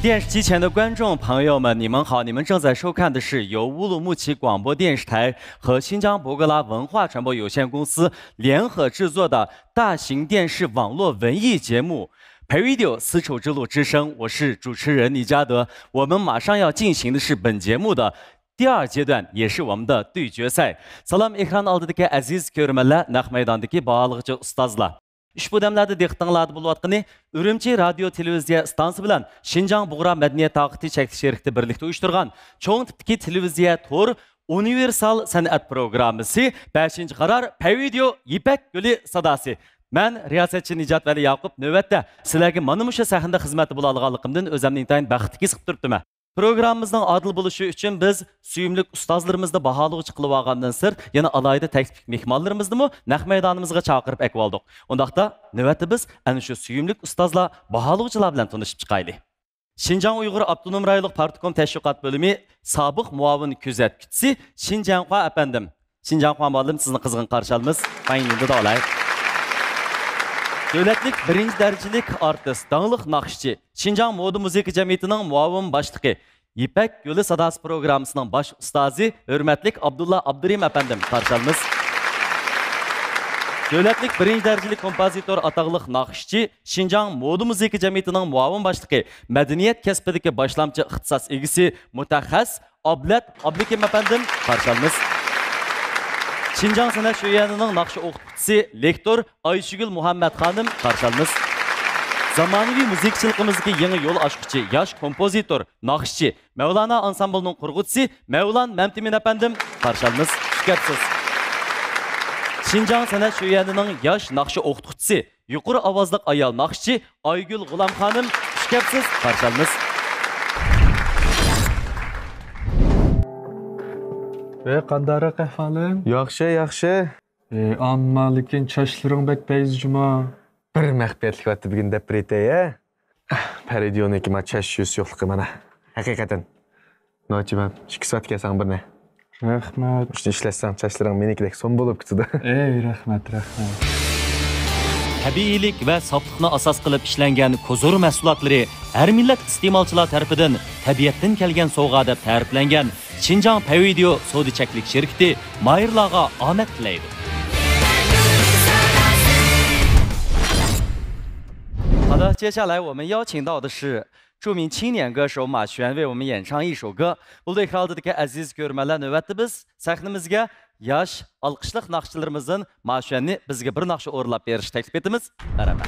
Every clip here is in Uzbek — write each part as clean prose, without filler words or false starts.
电视机前的观众朋友们，你们好！你们正在收看的是由乌鲁木齐广播电视台和新疆博格拉文化传播有限公司联合制作的大型电视网络文艺节目《Peridio 丝绸之路之声》。我是主持人倪嘉德。我们马上要进行的是本节目的第二阶段，也是我们的对决赛。Salam ekran oldidagi aziz ko'rmanlar, naq maydondagi bog'liqchi ustozlar. Ushbu damlarda diqqatingizda bo'layotgani Urumchi radio televiziya stansiya bilan Shinjang Bug'ra madaniyat taqiti chekli sherikti birlikda uyushtirgan cho'ng tipdagi televiziya to'r universal san'at programmasi 5-qaror Peridio Ipak Guli sadosi. Men riyosatchi Nijat Vali Yaqub navbatda sizlarga mana shu sahnada xizmati bo'la olganligimdan o'zimni intayin baxtli his qilib turibman. Programmamızın adil bo'lishi uchun biz suyumlik ustozlarimizni baholag'uchi qilib olgandan sirt yana alayda taklif mehmonlarimizni naq maydonimizga chaqirib akvoldik. Undaqda navbatda biz ana shu suyumlik ustozlar baholag'uchilar bilan tanishib chiqaylik. Xinjiang Uyg'ur Abdunum rayonlik Partikom tashviqot bo'limi sobiq muavin kuzatuvchisi Xinjiangxo apandim. Xinjiangxo muallim sizni qizg'in qarshi olamiz. Mayinda da olay. Davlatlik birinchi darajalik artist, danglik naqshchi, Xinjiang Moda Muzika jamiyatining muavin boshlig'i, Ipak Yo'li sadosi programmasining bosh ustozi, hurmatlik Abdulla Abdurim apandim qarshi olamiz. Davlatlik birinchi darajalik kompozitor, ataqliq naqshchi, Xinjiang Moda Muzika jamiyatining muavin boshlig'i, madaniyat kasbidagi boshlamchi ixtisos egasi, mutaxassis Ablat Ablikim apandim qarshi olamiz. Xinjiang san'at sho'yanining naqshi o'qituvchisi, lektor Ayshugul Muhammad xonim qarshi olamiz. Zamonaviy muzikchiligimizga yangi yo'l ochquchi, yosh kompozitor, naqshchi, Mavlana ansamblining qurg'uvchisi Mavlan Mamtimin apandim qarshi olamiz. Shukrsiz. Xinjiang san'at sho'yanining yosh naqshi o'qituvchisi, yuqori ovozli ayol naqshchi Aygul G'ulom xonim shukrsiz qarshi olamiz. Qandarak ahvoling? Yaxshi, yaxshi. Ammo lekin sochlaring bak payzjuma. Bir maxfiyatlik vaqti bugun deb biretay-a. Paridioniki ma chash yuz yo'qligi mana. Haqiqatan. Nochiman, 2 soat kelsan birni. Rahmat. Ishni ishlasam sochlaring menikidek son bo'lib ketdi. Rahmat. Tabiiylik va soflikni asos qilib ishlangan kozor mahsulotlari har millat iste'molchilar tomonidan tabiatdan kelgan sovg'a deb ta'riflangan Xinjiang Peridio sodichaklik shirkati mayirlarga omad tilaydi. 好的，接下来我们邀请到的是著名青年歌手马璇为我们演唱一首歌。Bu ekrandagi aziz ko'rmanlar navbatda biz sahnamizga yosh alqishliq naqshchilarimizdan Ma'shuanni bizga bir naqsha o'rlab berish taklif etamiz. Marhamat.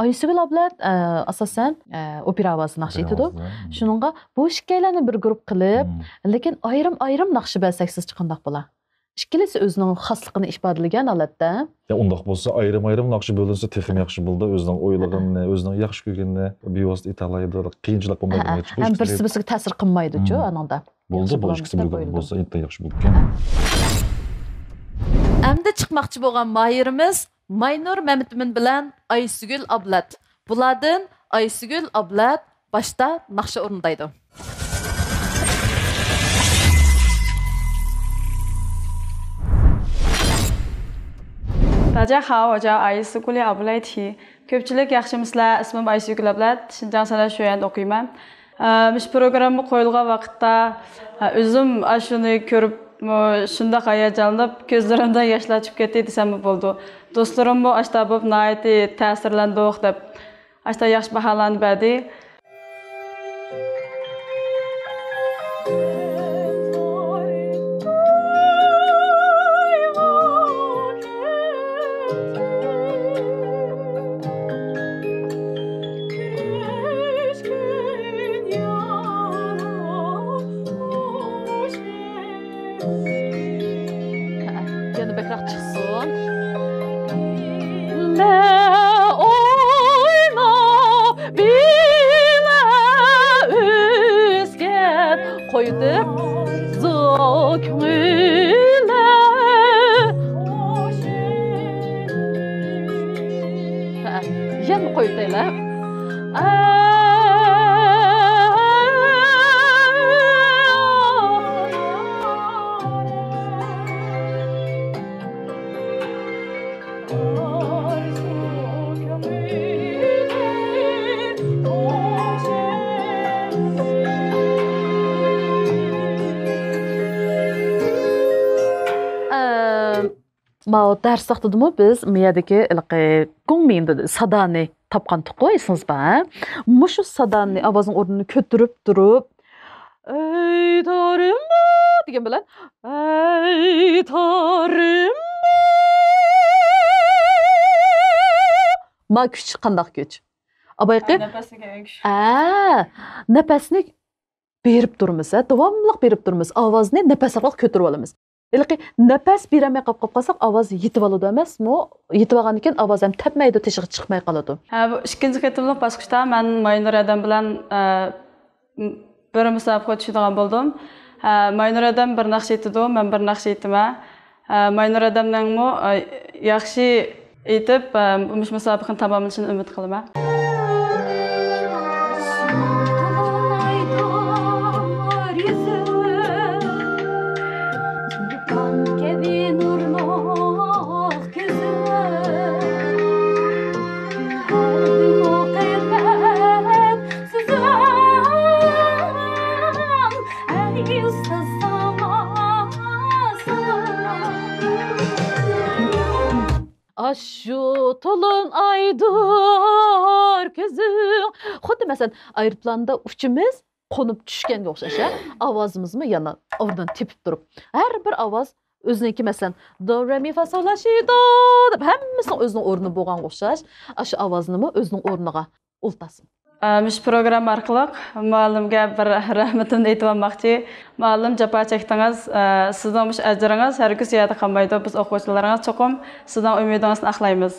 Aysugal abla asosan opera ovozini naqsh etadi. Shuningga bu ikkalarni bir guruh qilib, lekin ayrim naqshi bilsak siz chiqandaq bo'la. Ikkilisi o'zining xosligini ifodalagan holatda. Ya undaq bo'lsa ayrim naqshi bo'linsa texim yaxshi bo'ldi. O'zining o'ylig'ini, o'zining yaxshi ko'rganini bevosita aytalaydi. Qiyinchilik bo'lmaydi. Ham birsi-birsiga ta'sir qilmaydi-ku ananda. Bo'ldi, bu ikkisi bir guruh bo'lsa inta yaxshi bo'lgan. Endi chiqmoqchi bo'lgan mahirimiz Maynur Mamitmin bilan Aysugul Ablat. Bulardan Aysugul Ablat boshda naqsha o'rindaydi. 大家好，我叫Aysugul Ablat. Ko'pchilik yaxshimisizlar? Ismim Aysugul Ablat. Xinjiang san'at sho'yanda o'qiyman. Biz programma qo'yilgan vaqtda o'zim shuni ko'rib shunda hayajonlanib ko'zlarimdan yoshlar chiqib ketdi desam bo'ldi. Do'stlarimmi ashta bo'lib nihoyatda ta'sirlandik deb ashta yaxshi baholanib berdi. Yana bekrak çıksın. Koydu zokmüle yan koydu ile Ma ders vaqtidimi biz miyadagi gongmingni sadani topqandik qo'ysiz ba. Mushu sadani ovozning o'rnini ko'tarib turib, ey torimbo degan bilan ey torimbo. Ma kuch qandaq kuch? Abayqi nafasni berib turmiz, davomli berib turmiz. Ovozni nafasliq ko'tarib olamiz. Ilqi nafas beramay qolsak ovoz yetib oladi emasmi? Yetib olgan ekan ovoz ham tapmaydi, teshig'i chiqmay qoladi. Ha, bu ikkinchi qatimliq bosqichda men Maynur adam bilan bir musobaqa tushadigan bo'ldim. Maynur adam bir naqsh aytdi, men bir naqsh aytaman. Maynur adamningmi yaxshi aytib, bu musobaqani tamomlashini umid qilaman. Aşu tolun aydır gözüm. Xuddi mesela aeroplanda uçumuz qo'nib tushganga o'xshash, ovozimizni yana o'rnidan tepib turib. Har bir ovoz o'ziniki mesela do re mi fa sol la si do deb hammasi o'zining o'rni bo'lgan o'xshash. Shu ovozni o'zining o'rniga ultasin. Müş program orqali muallimga bir rahmatimni aytib olmoqchi. Muallim jafo chekdingiz, sizning mush ajringiz hargiz yerda qolmaydi. Biz o'quvchilaringiz cho'qim sizning umidingizni aqlaymiz.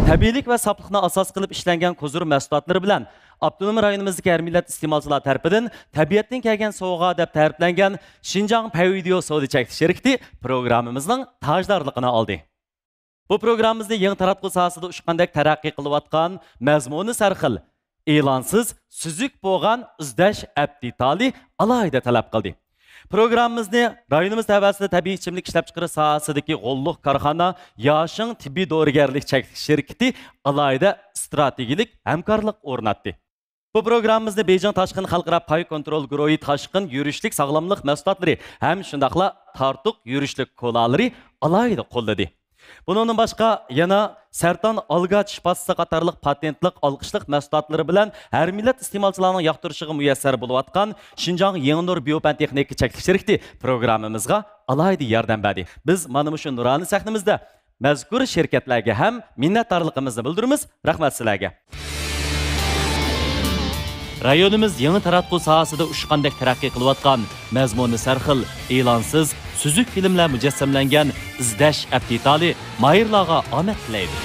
Tabiiylik va safliqni asos qilib ishlangan Kozur mahsulotlari bilan Abdunum rayonimizdagi har millat iste'molchilar tarafidan tabiatdan kelgan sovg'a deb ta'riflangan Xinjiang Pay Video savdo chekti shirkati programmamizning tojdorligini oldi. Bu programımızda yangi taratquv sohasida ushqandek taraqqiy qilayotgan mazmuni sarxil, e'lonsiz, suzuk bo'lgan izlash aptitali alohida talab qildi. Programmamizni rayonimiz tavasida tabiiy ichimlik ishlab chiqarish sohasidagi G'olliq korxona Yoshing tibbiy dorigarlik cheklik shirkati alohida strategik hamkorlik o'rnatdi. Bu programmamizda Beijing Tashqin xalqaro pay kontrol guruhi tashqin yurishlik sog'lomlik mahsulotlari ham shundaqla tartuq yurishlik kolalari alohida qo'lladi. Bundan başqa yana sarton algat shifasi qatorliq patentlik olqishliq mahsulotlari bilan har millat iste'molchilarining yoqtirishiga muyassar bo'layotgan Xinjiang Yangnur Biopan texnika cheklik shirkati programmamizga alohida yordam berdi. Biz mana shu nuroniy sahnamizda mazkur shirkatlarga ham minnatdorligimizni bildiramiz. Rahmat sizlarga. Rayonimiz yangi taratquv sohasida ushqandek taraqqiy qilayotgan mazmuni sarxil, e'lonsiz, suzuk filmlar mujassamlangan izlash aptitali mayirlarga omad tilaydi.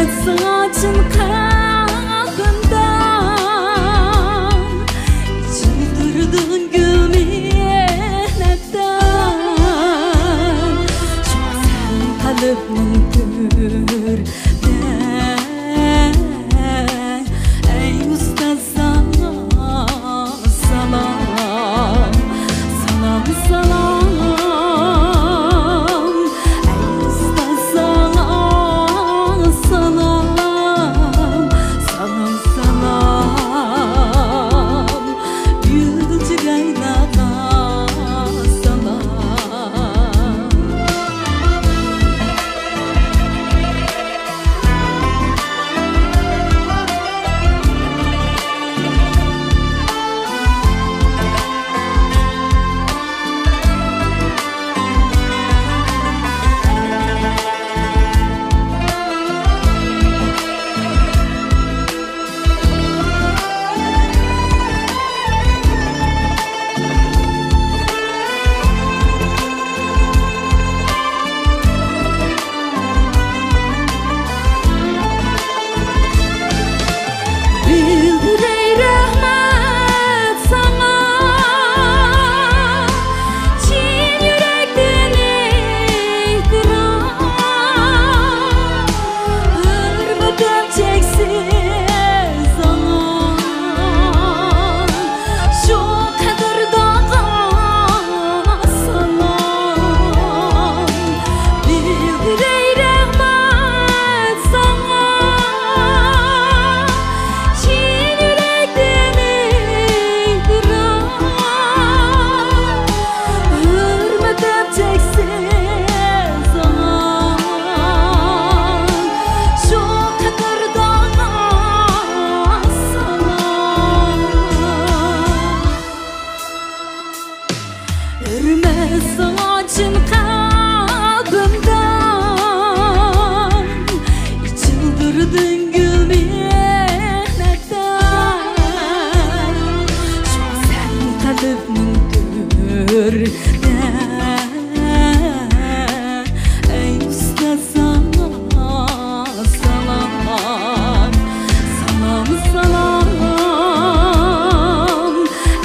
saçın kalbimden çıldırdın gülmeyetten çok sen kalbimdir ey usta salam salam salam ey usta salam salam salam salam gülcügaylaga salam Bildirey rahmet sana Çin yürekten ihtiram Hürmetim çeksiz zaman Şu kadırdağa salam Bildirey rahmet sana Çin yürekten ihtiram Hürmetim çeksiz zaman Şu kadırdağa salam Örme saçın kalbimden Çıldırdın gülmeyetten Çok sen kalbimdir ey usta salam salam salam salam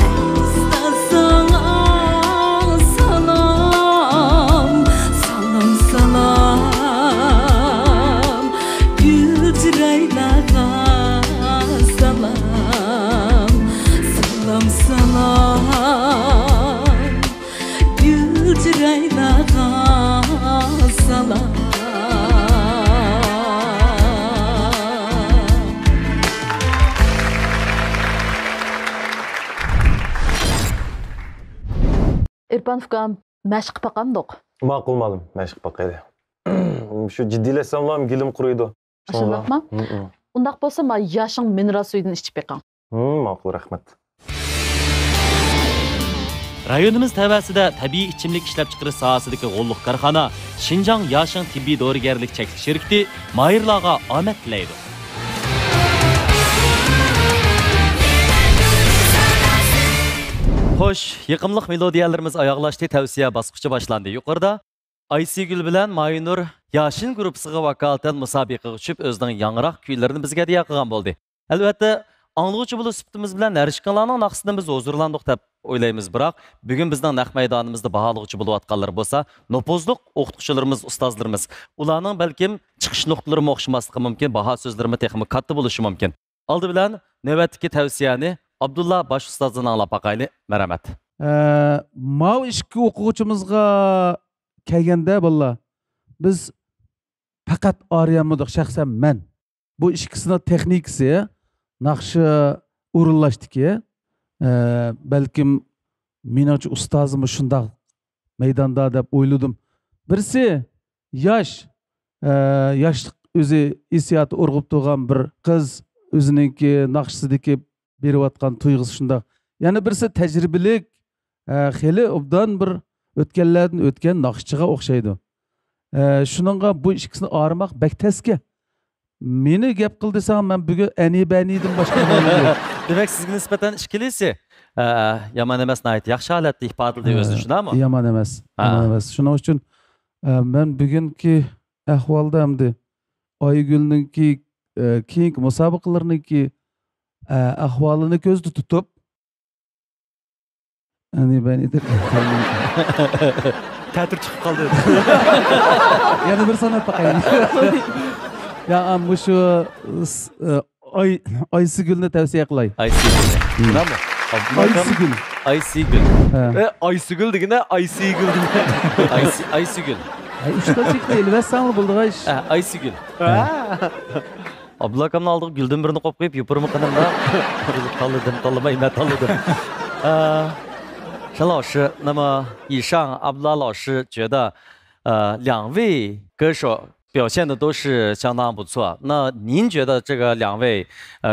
ey usta salam salam salam salam gülcüraylaga salam salam salam gülcüraylaga salam İrfan Fukam məşq baqamdıq. Maqulmadım, məşq baqaydı. Şu ciddiləşsəm var mı gilim quruydu. Aşılaqma? Undaq bolsa ma yaşın mineral suyundan içip beqan. Maqul, rahmat. Rayonimiz təvəsidə təbii içimlik işləp çıxırış sahəsidəki qo'lluq karxana Şinjan Yaşın Tibbi Doğrugerlik Çekli Şirketi mayırlarga omad tilaydi. Xo'sh, yiqimliq melodiyalarimiz oyoqlashdi, tavsiya bosqichi boshlandi. Yuqorida Aysegul bilan Mayinur Yashin guruhiga vakolatan musobaqaga tushib o'zining yangroq kuylarini bizga hadiya qilgan bo'ldi. Albatta, anglag'uchi bo'lib sifatimiz bilan narishqanlarning naqsidan biz huzurlandik deb o'ylaymiz, biroq bugun bizning naq maydonimizda baholag'uchi bo'layotganlar bo'lsa, nopozliq o'qituvchilarimiz, ustozlarimiz, ularning balkim chiqish nuqtalari o'xshamasligi mumkin, baho so'zlarimiz texnik katta bo'lishi mumkin. Oldi bilan navbatdagi tavsiyani Abdullah baş ustazdan anlap bakaylı. Merhamet. Mav işki o'quvchimizga kelganda bolla biz faqat arayamadik shaxsan men. Bu ikkisini texnikasi naqshi o'rinlashdiki, balkim menimcha ustozimiz shundoq maydonda deb o'yladim. Birisi yoshlik o'zi hissiyoti urg'ib turgan bir qiz o'ziningki naqshidagi beriyotgan tuyg'usi shundoq. Yana birisi tajribalik, xeli obdan bir o'tganlardan o'tgan naqshchiga o'xshaydi. Shuningga bu ikkisini arimaq bak taska. Meni gap qil desam, men bugun anibanidan boshqa bo'lmaydi. Demak, sizga nisbatan ishkilisi yomon emas, nayt yaxshi holatda ifodalay o'zini, shundami? Yomon emas. Shuning uchun men bugungi ahvolda hamda Aygül'ninki keyingi musobaqalarniki ahvolini ko'zda tutib ben Ta'tir chiqib qoldi. yana bir sanat bakayım. Ya ama şu Aysigül'ni tavsiye qilay. Aysigül. Nima? Aysigül. Aysigül. Ha. Aysigül degene Aysigül degene. Aysigül. Üçte çıktı, elbette bulduk iş. Aysigül. Abdullah akamni aldık gülden birini qo'yib qo'yib yupurimi qadamda tanladım, tanlamayman, tanladım. 陈老师，那么以上阿布拉老师觉得，两位歌手表现的都是相当不错。那您觉得这个两位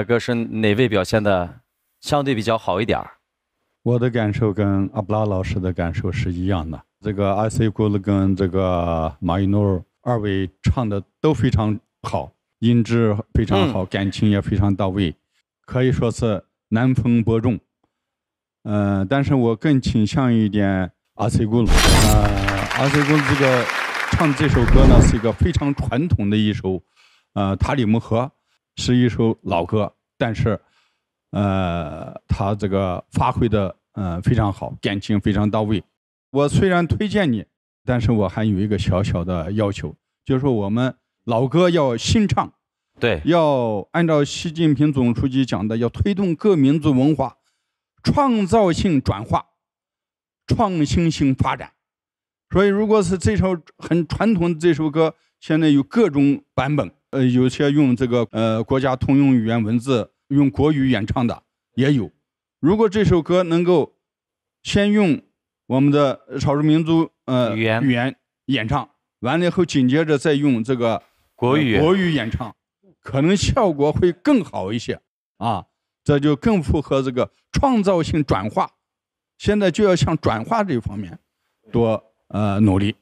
歌手哪位表现的相对比较好一点？我的感受跟阿布拉老师的感受是一样的。这个阿西古勒跟这个马伊诺二位唱的都非常好，音质非常好，感情也非常到位，可以说是难分伯仲。但是我更倾向一点阿西古勒。阿西古勒这个唱这首歌呢，是一个非常传统的一首塔里木河，是一首老歌，但是他这个发挥的非常好，感情非常到位。我虽然推荐你，但是我还有一个小小的要求，就是说我们老歌要新唱，对，要按照习近平总书记讲的，要推动各民族文化创造性转化、创新性发展。所以，如果是这首很传统的这首歌，现在有各种版本，有些用这个国家通用语言文字，用国语演唱的也有。如果这首歌能够先用我们的少数民族语言演唱，完了以后紧接着再用这个国语演唱，可能效果会更好一些啊。这就更符合这个创造性转化。现在就要向转化这方面多努力。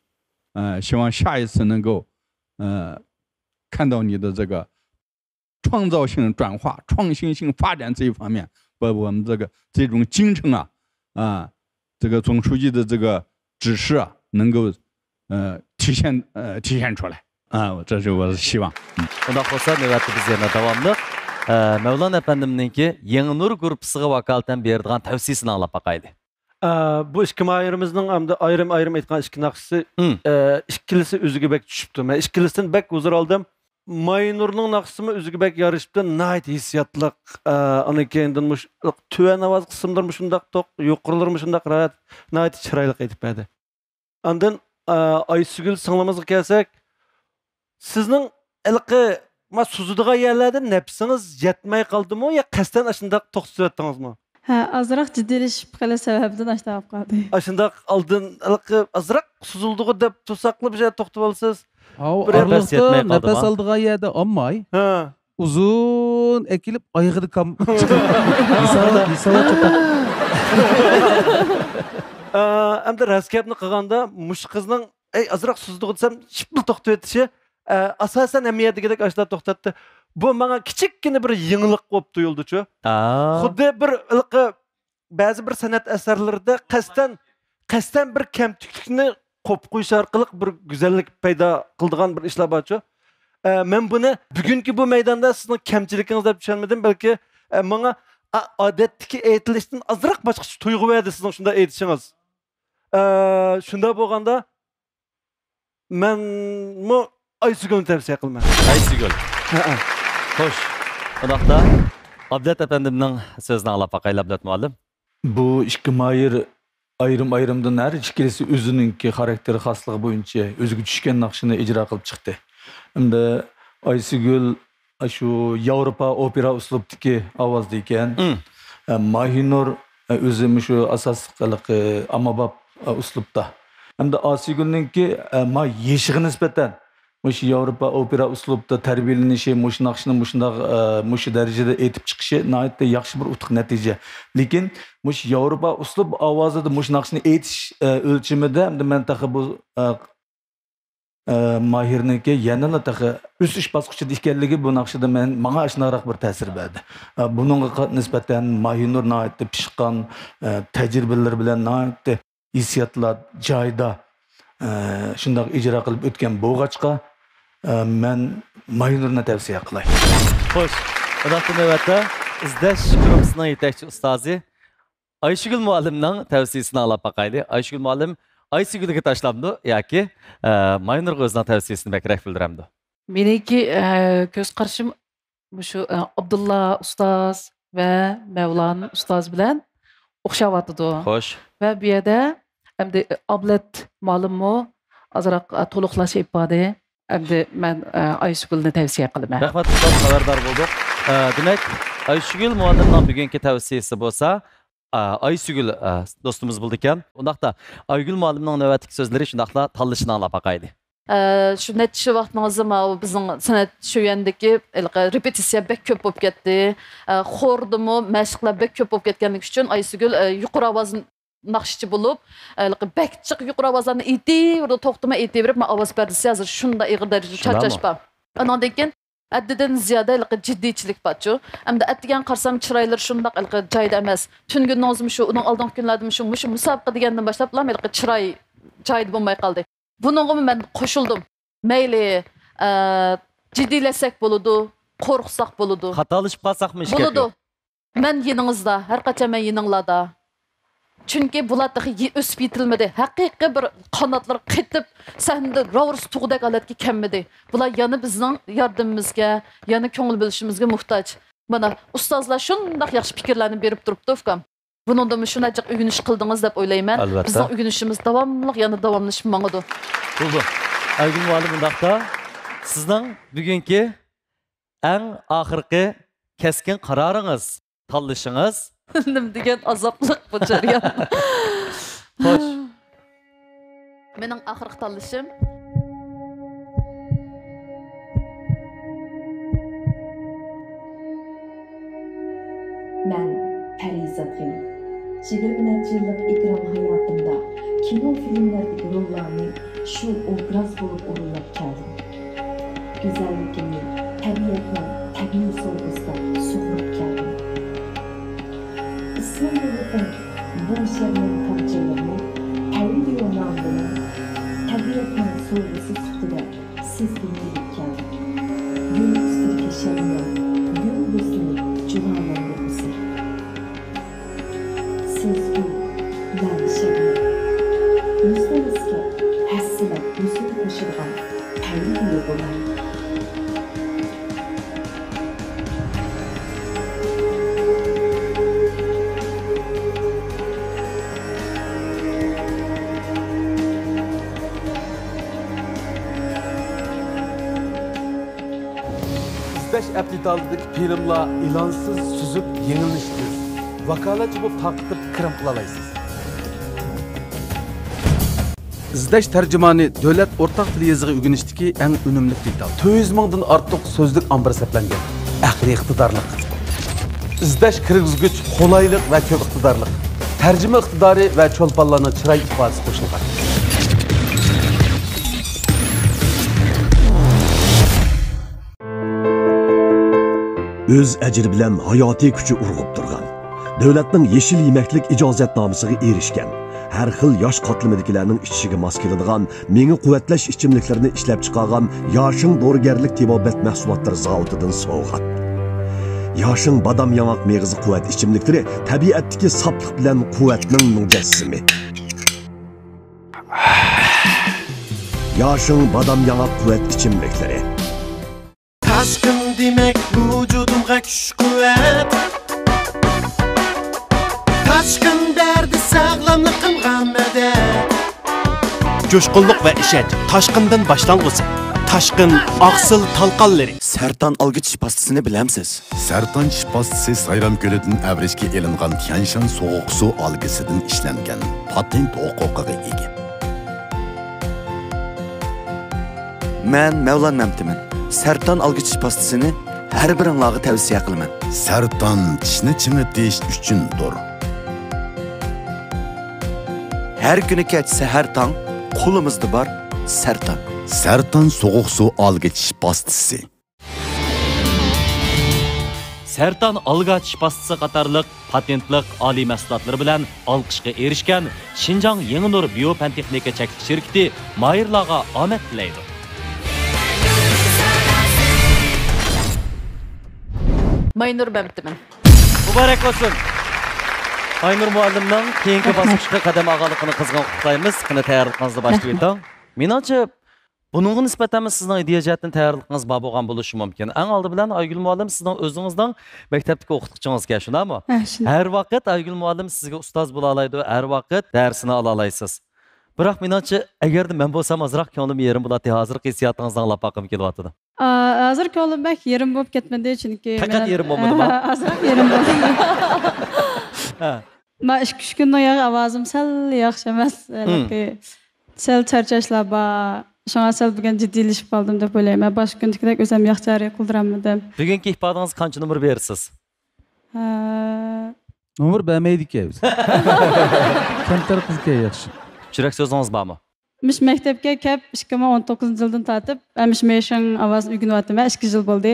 希望下一次能够看到你的这个创造性转化、创新性发展这一方面，把我们这种精神这个总书记的这个指示能够体现出来这是我的希望。Unda xo'sa navbatimiz yana davomli. Mavlon efendimninki Yangi Nur gruppasiga vakolatan beradigan tavsiyasini anglab baqaylik. Bu ikki mayirimizning hamda ayrim aytgan ikki naqshisi ikkilisi o'ziga bek tushibdi. Men ikkilisidan bek huzur oldim. Maynurning naqshimi o'ziga bek yarishibdi. Nayt hissiyatliq, ana keyindan tuvan ovoz qismlarmi shundaq to'q, yuqorilarmi shundaq rahat, nayt chiroyli aytib berdi. Ondan Aysugul singlimizga kelsak, sizning ilqi suzudigan yerlarda nafsingiz yetmay qoldimi yo qasdan shundaq to'xtatdingizmi? Azroq jiddiylashib qolish sababidan ashtaq qoldi. Shundaq oldin ilqi azroq suzildi deb to'saqlab bir joyda to'xtab olsiz. Aralıqda nefes aldığı yerde ammay uzun ekilip ayağını İsava çıkar. Hem de raskepni qilganda mush qizning azroq suzdi desam shipil to'xtab etishi asosan amiyatidagidek ashda to'xtatdi. Bu menga kichikkina bir yangilik bo'lib tuyuldi-chu. Xuddi bir ilqi ba'zi bir san'at asarlarida qasdan bir kamtiklikni qo'yib qo'yish orqali bir go'zallik paydo qiladigan bir ishlar bor-chu. Men buni bugungi bu maydonda sizning kamchiligingiz deb tushunmadim, balki menga odatdagi aytilishdan azroq boshqacha tuyg'u berdi sizning shunday aytishingiz. Shunda bo'lganda men Aysugulni tavsiya qilaman. Aysugul. Xo'sh. Undaqda Abdat efendimning so'zini anglab baqaylik Abdat muallim. Bu ikki mayir ayrim-ayrimdan har ikkilisi o'zininki xarakteri xosligi bo'yicha o'ziga tushgan naqshini ijro qilib chiqdi. Endi Aysugul shu Yevropa opera uslubidagi ovozda ekan. Mahinur o'zi shu asosliq amabab uslubda. Endi Aysugulninki yeshig'i nisbatan mush Yevropa opera uslubida tarbiyalanishi, mush naqshni mush darajada aytib chiqishi nihoyatda yaxshi bir utuq natija. Lekin mush Yevropa uslub ovozida mush naqshni aytish o'lchimida men taxi bu Mahirniki yanada taxi o'sish bosqichida ekanligi bu naqshida menga ashnaroq bir ta'sir berdi. Buningga nisbatan Mahinur nihoyatda pishqon tajribalar bilan nihoyatda hissiyotlar joyida shundoq ijro qilib o'tgan bo'g'achqa Men Maynur'na tavsiye qilay. Xo'sh, bunaqa navbatda izlash guruhining yetakchi ustozi Ayşegül muallimning tavsiyasini anglab boqaylik. Ayşegül muallim Aysigülga tashlamdi yoki Maynurga o'zining tavsiyasini bakrak bildiramdi. Meniki ko'z qarashim shu Abdulla ustoz va Mavlon ustoz bilan o'xshayotir. Xo'sh. Va bu yerda endi Ablat muallimmo azroq to'liqlash ifode. Endi men Aysigülni tavsiya qilaman. Rahmat, ustoz, xabardor bo'ldik. Demak, Aysigül muallimning bugungi tavsiyasi bo'lsa, Aysigül do'stimiz bo'ldi ekan. Undaqda Aygül muallimning navbatdagi so'zlari shundaqla tanlashini anglab boqaylik. Shu necha vaqtimizda bizning san'at sho'yandagi repetitsiya bek ko'p bo'lib ketdi. Xordimi mashqlar bek ko'p bo'lib ketganligi uchun Aysigül yuqori ovoz naqshchi bo'lib, bek chiq yuqori ovozlarni aytib, to'xtamay aytib, men ovoz pardasi hozir shunda ig'ir darajada charchashpam. Andan keyin addidan ziyoda jiddiychilik borchu. Hamda atdigan qarsam chiroylar shundaq joyda emas. Tungi nozim shu, uning oldingi kunlarda shu musobaqa degandan boshlab chiroy joyda bo'lmay qoldi. Buningga men qo'shildim. Mayli jiddiylasak bo'ladi, qo'rqsak bo'ladi. Xatolashib qolsaqmi ish bo'ladi. Men yiningizda, har qachon men yininglarda. Chunki bular o'sib yetilmadi. Haqiqiy bir qanotlar qetib, sahnada ravrs tug'dak holatga kelmadi. Bular yana bizning yordamimizga, yana ko'ngil bo'lishimizga muhtoj. Mana ustozlar shunday yaxshi fikrlarni berib turibdi ukam. Buningda shuncha o'rganish qildingiz deb o'ylayman. Bizning o'rganishimiz davomli, yana davomlashib mangadi. Bo'ldi. Aygül muallim bundaqda sizning bugungi eng oxirgi keskin qaroringiz, tanlashingiz nim degan azobliq bu jarayon. Xo'sh. Mening oxirgi tanlashim men Parizat G'ani. 20 yillik ekran hayotimda kino filmlardagi rollarni shu obraz bo'lib o'rinlab keldim. Go'zallikni, tabiatni tabiiy so'zda sug'urib keldim. İslam yurtdan bu şermin tamchilarini televizion bilan tabiatning so'zisi sifatida sizga berib keldim. Gul ustidagi sharmlar, gul bo'sini jumalandirsa. Sizgu ben şermlar. Yüzlerimizge hassalat yüzünü taşırgan kalbi yo'qlar. İzleş aptitaldagi filmlar ilansız süzüp yenilishdir. Vakolatchi bo'lib taqib kirim qilalaysiz. İzleş tercümanı devlet ortak dil yazığı ügünüşteki en önümlü detal. 200 mingdan ortiq so'zlik ambir seplangan. Aqliy iqtidorlik. İzlesh kirgizgich qo'laylik va ko'p iqtidorlik. Tarjima iqtidori va cho'lponlarning chiroy ifodasi qo'shilgan. Öz əcri bilan hayotiy kuchi urg'ib turgan. Davlatning yeşil yemeklik ijozatnomasiga erishgan. Her xil yosh qatlamidagilarning ichishiga mos keladigan, menga quvvatlash ichimliklarini ishlab chiqargan Yoshing dorigarlik tibobat mahsulotlari zavodidan sovg'at. Yoshing badam yamoq meg'izi quvvat ichimliklari tabiatdagi soplik bilan quvvatning mujassimi. Yoshing badam yamoq quvvat ichimliklari. Taşkın demek vücudumga kuch quvvat. Taşkın derdi sağlamlıkımga medet. Coşkunluk ve işet taşkından başlangıcı. Taşkın aksıl talqanları. Sertan algıç şipastisini bilemsiz. Sertan şipastisi Sayram Gölü'dün əvrişki elingan Tianshan soğuk su algısıdın işlengen patent hukukiga ega. Men Mevlan Memtimin. Sertan algıç şipastisini her birinlarga tavsiya qilaman. Sertan tishni chimitish uchundir. Her günü kech sahar tong qo'limizda bor Sertan. Sertan soğuk su algıç pastisi. Sertan algıç pastisi qatarlıq patentlik oliy mahsulotlari bilan olqishga erishgan Xinjiang Yangi Nur biopantexnika cheklik shirkati mayirlarga omad tilaydi. Maynur Məmtimin. Mübarek olsun. Aynur muallimning keyingi bosqichga qadam og'aligini qizg'in qutlaymiz. Qani tayyorligingizni boshlayib o'ting. Menimcha buningga nisbatan sizning ideya jihatdan tayyorligingiz bor bo'lgan bo'lishi mumkin. Eng oldi bilan Aygul muallim sizning o'zingizning maktabdagi o'qituvchingizga, shundaymi? Har vaqt Aygul muallim sizga ustoz bo'la oladi, har vaqt darsini ola olasiz. Biroq menimcha agarda men bo'lsam ozroq ko'nglim yerim bo'ladi, hozirgi hissiyotingizni anglab boqim kelyapti. Hozir ko'nglim bak yerim bo'lib ketmadi chunki faqat yerim bo'lmadimi? Ozroq yerim bo'ldi. Men 2-3 kundan yo'q ovozim sal yaxshi emas. Sal charchashlar bor. Şuna sal bugün ciddileşip aldım deb o'ylayman. Boshqa kundagidek o'zim yaxshi qildiramdim. Bugungi ifodangiz qancha nomer berasiz? Nomer bermaydi ekan. Kamtar qizga yaxshi. Chiroq so'zingiz bormi? Mish maktabga kelib 2019-yildan tortib, meşin ovoz o'rganyapman. 2 yil bo'ldi.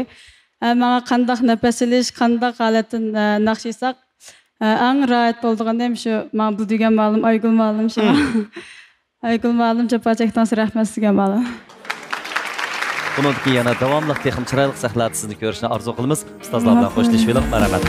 Menga qanday nafas olish, qanday holatni naqshisak, eng rahat bo'lgandim shu. Men bu degan ma'lum Aygul ma'lum shu. Aygul ma'lum javob chekdan rahmat sizga ma'lum. Bundan keyin yana davomli texnik chiroyli saqlab sizni ko'rishni orzu qilamiz. Ustozlar bilan xo'shlashib marhamat.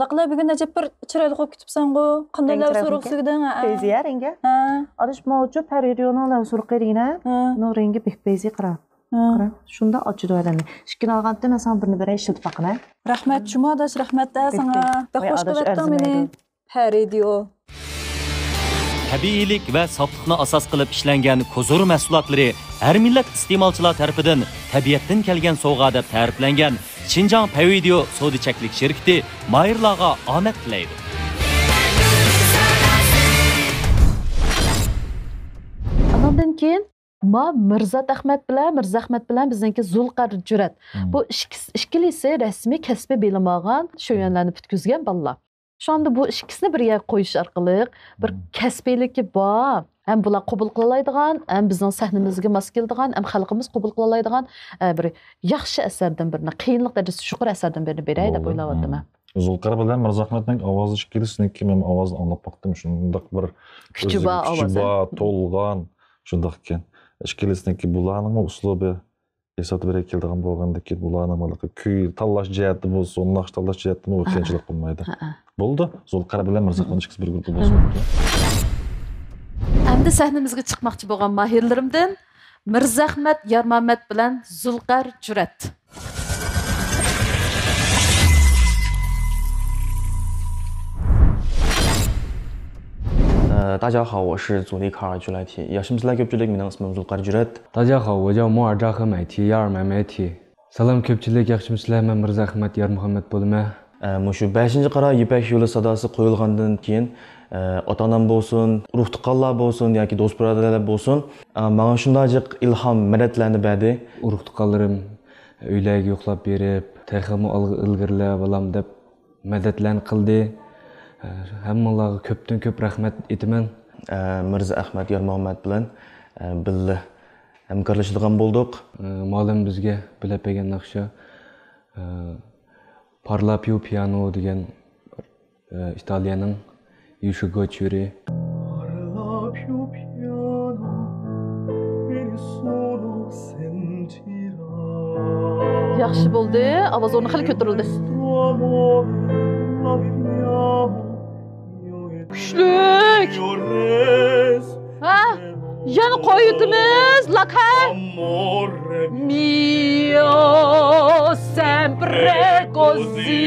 Daqla bugün acaba bir chiroyli qo'yib ketibsan-ku. Qanday lavsuruq sigding? Beyziya rengi. Adish mavju periodional lavsuruq qilgina. No rengi pek beyzi qara. Qara. Shunda ochib oladi. Shikini olganda men sana birini beray ishlatib baqina. Rahmat Jumodash, rahmat-da sana. Xo'sh qilyapsan meni. Peridio. Tabiiylik va soflikni asos qilib ishlangan kozor mahsulotlari har millat iste'molchilar tarafidan tabiatdan kelgan sovg'a deb ta'riflangan Xinjiang Pavidio sodichaklik shirkati mayirlarga omad tilaydi. Andan keyin Mirzat Ahmad bilan bizniki Zulqar Jurat. Bu ikkilisi rasmiy kasbiy bilim olgan, shu yonlarni bitkizgan bolalar. Şu anda bu ikisini bir yer qo'yish orqali bir kasbiyligi bor. Hem bular qabul qilaydigan, hem bizning sahnamizga mos keladigan, hem xalqimiz qabul qilaydigan bir yaxshi asardan birini, qiyinlik darajasi yuqori asardan birini beray deb o'ylayapman. Zulqar bilan Mirzahmatning ovozi ikkilisini men ovozini anglab boqdim. Shunday bir kuchi bor ovozi. To'lg'an shunday ekan. Ikkilisniki bularning uslubi esat berib keladigan bo'lgandaki bularning kuy tanlash jihati bo'lsin, naqsh tanlash jihati qiyinchilik bo'lmaydi. Bo'ldi. Zulqar bilan Mirzahmat ikkisi bir guruh bo'lsin. Endi sahnamizga chiqmoqchi bo'lgan mahirlarimdan Mirzahmat Yarmamat bilan Zulqar Jurat. 大家好，我是祖力卡尔居莱提。Yaşımızla köpçülük minin ismim Zulqar Jurat. 大家好，我叫莫尔扎和买提亚尔买买提。Salam köpçülük yaşımızla men Mirzahmat Yarmuhammed bo'laman. Mushu 5-chi qara Ipak yo'li sadosi qo'yilgandan keyin ota-onam bo'lsin, ruh tuqqanlar bo'lsin yoki do'st birodarlar bo'lsin, menga shunday ilhom, madadlarni berdi. Ruh tuqqanlarim uylarga yo'qlab berib, texmi ilgirlab olam deb madadlarni qildi. Hammalarga ko'pdan ko'p rahmat aytaman. Mirza Ahmad Yarmuhammed bilan birga hamkorlashadigan bo'ldik. Ma'lum bizga bilib bergan naqsha Parla più piano degan Italiyaning You Should Go Churi. Parla più piano e nessuno sentirà. Yaxshi bo'ldi, ovoz o'rni xil ko'tarildi. Kuchlik. Ha? Yana qo'yitimiz, lakay. Mio sempre così.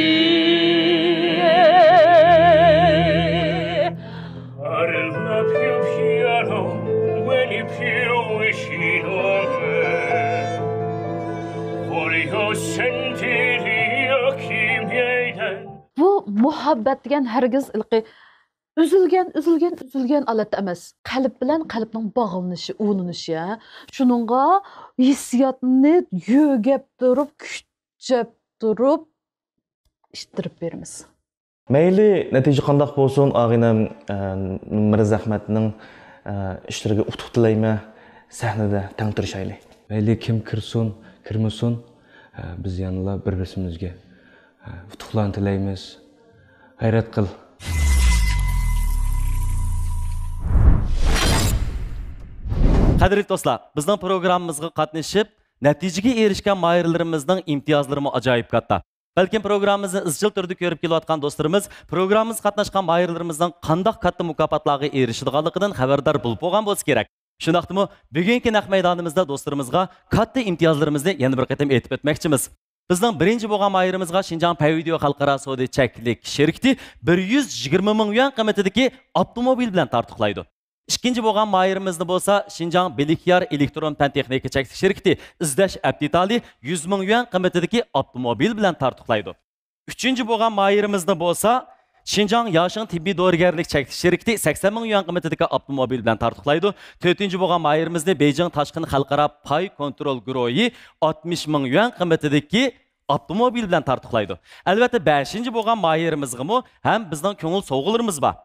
Parla più piano, vieni più vicino a me. Voglio sentire chi mi hai detto. Bu muhabbat degan hargiz ilqi üzülgen alat emas. Qalb bilan qalbning bog'lanishi, ulanışı ya. Shuningga hissiyotni yo'gab turib, kuchab turib ishtirib beramiz. Mayli natija qanday bo'lsin, og'inam Mirzahmatning ishlariga utuq tilayman. sahnada tangtirishayli. Mayli kim kirsin, kirmasin, biz yanıla bir-birimizga utuqlarni tilaymiz. G'ayrat qil. Qadrli do'stlar, bizning programmamizga qatnashib, natijaga erishgan mahirlarimizning imtiyozlari ajoyib katta. Balkim programmamizni izchil turda ko'rib kelayotgan do'stlarimiz, programmamizga qatnashgan mahirlarimizning qanday katta mukofotlarga erishadiganligidan xabardor bo'lib bo'lgan bo'lsa kerak. Shundaqdimi, bugungi naq maydonimizda do'stlarimizga katta imtiyozlarimizni yana bir qatam aytib o'tmoqchimiz. Bizning birinchi bo'lgan mahirimizga Xinjiang Payvideo xalqaro savdo cheklik shirkati 120 ming yuan qiymatidagi avtomobil bilan tartiqlaydi. İkinci bo'lgan mahirimizda bo'lsa, Xinjiang Belikyar elektron fan texnika cheklik shirkati izlash aptitali 100 ming yuan qiymatidagi avtomobil bilan tartiqlaydi. Uchinchi bo'lgan mahirimizda bo'lsa, Xinjiang Yaşın tibbiy dorigarlik cheklik shirkati 80 ming yuan qiymatidagi avtomobil bilan tartiqlaydi. To'rtinchi bo'lgan mahirimizda Beijing tashqin xalqaro pay kontrol guruhi 60 ming yuan qiymatidagi avtomobil bilan tartiqlaydi. Albatta 5-chi bo'lgan mahirimizga ham bizning ko'ngil sovg'alarimiz bor.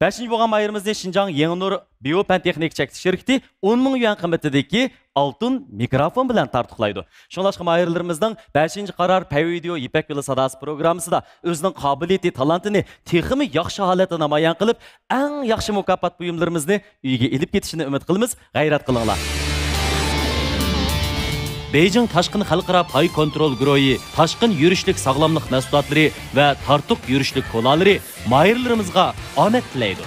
5-chi bo'lgan mahirimizda Xinjiang Yangnur Biofan texnik cheklik shirkati 10 ming yuan qiymatidagi altın mikrofon bilan tartiqlaydi. Shunlashqa mahirlarimizning 5-chi qaror Payvideo Ipak yo'li sadosi programmasida o'zining qobiliyati, talantini texmi yaxshi holatda namoyon qilib, eng yaxshi mukofot buyumlarimizni uyga elib ketishini umid qilamiz. G'ayrat qilinglar. Beijing tashqin xalqaro pay kontrol guruhi, tashqin yurishlik sog'lomlik mahsulotlari va tartuq yurishlik qo'lonlari mahirlarimizga omad tilaydi.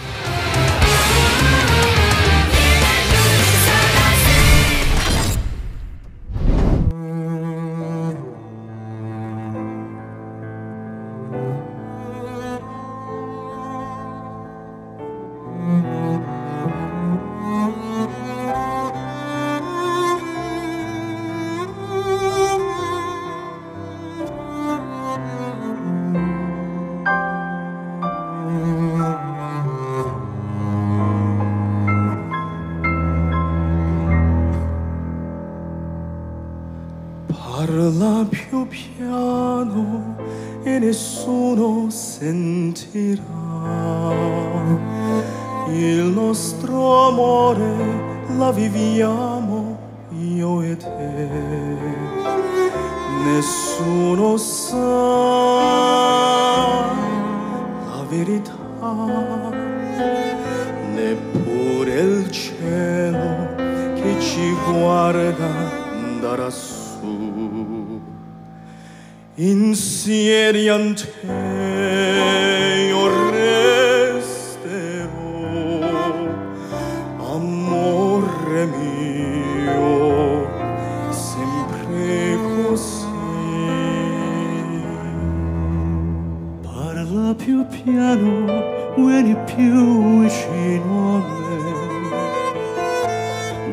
Parla più piano e nessuno sentirà il nostro amore, la viviamo io e te. Nessuno sa la verità, neppure il cielo che ci guarda da lassù. Insieme a te io resterò, amore mio, sempre così. Parla più piano, vieni più vicino a me.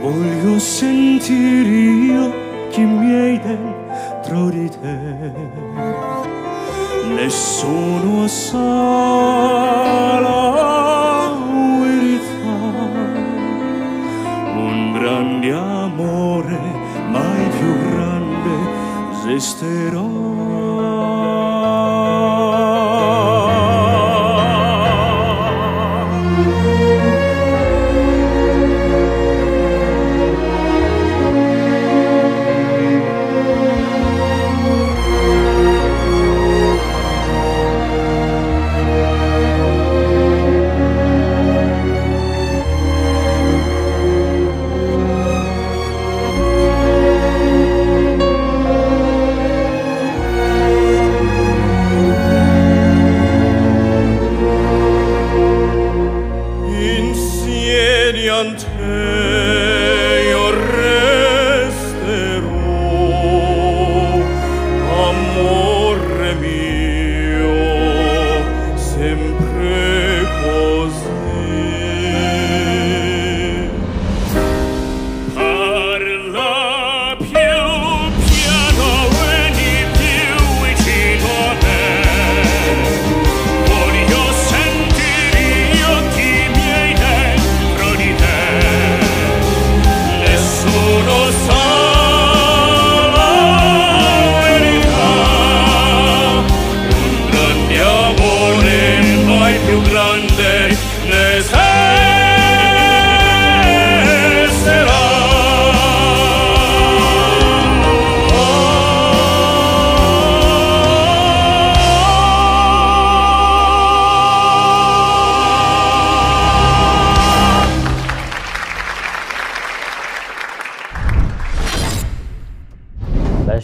Voglio sentire io che mi hai dentro di te. Nessuno sa la verità, un grande amore mai più grande esisterà.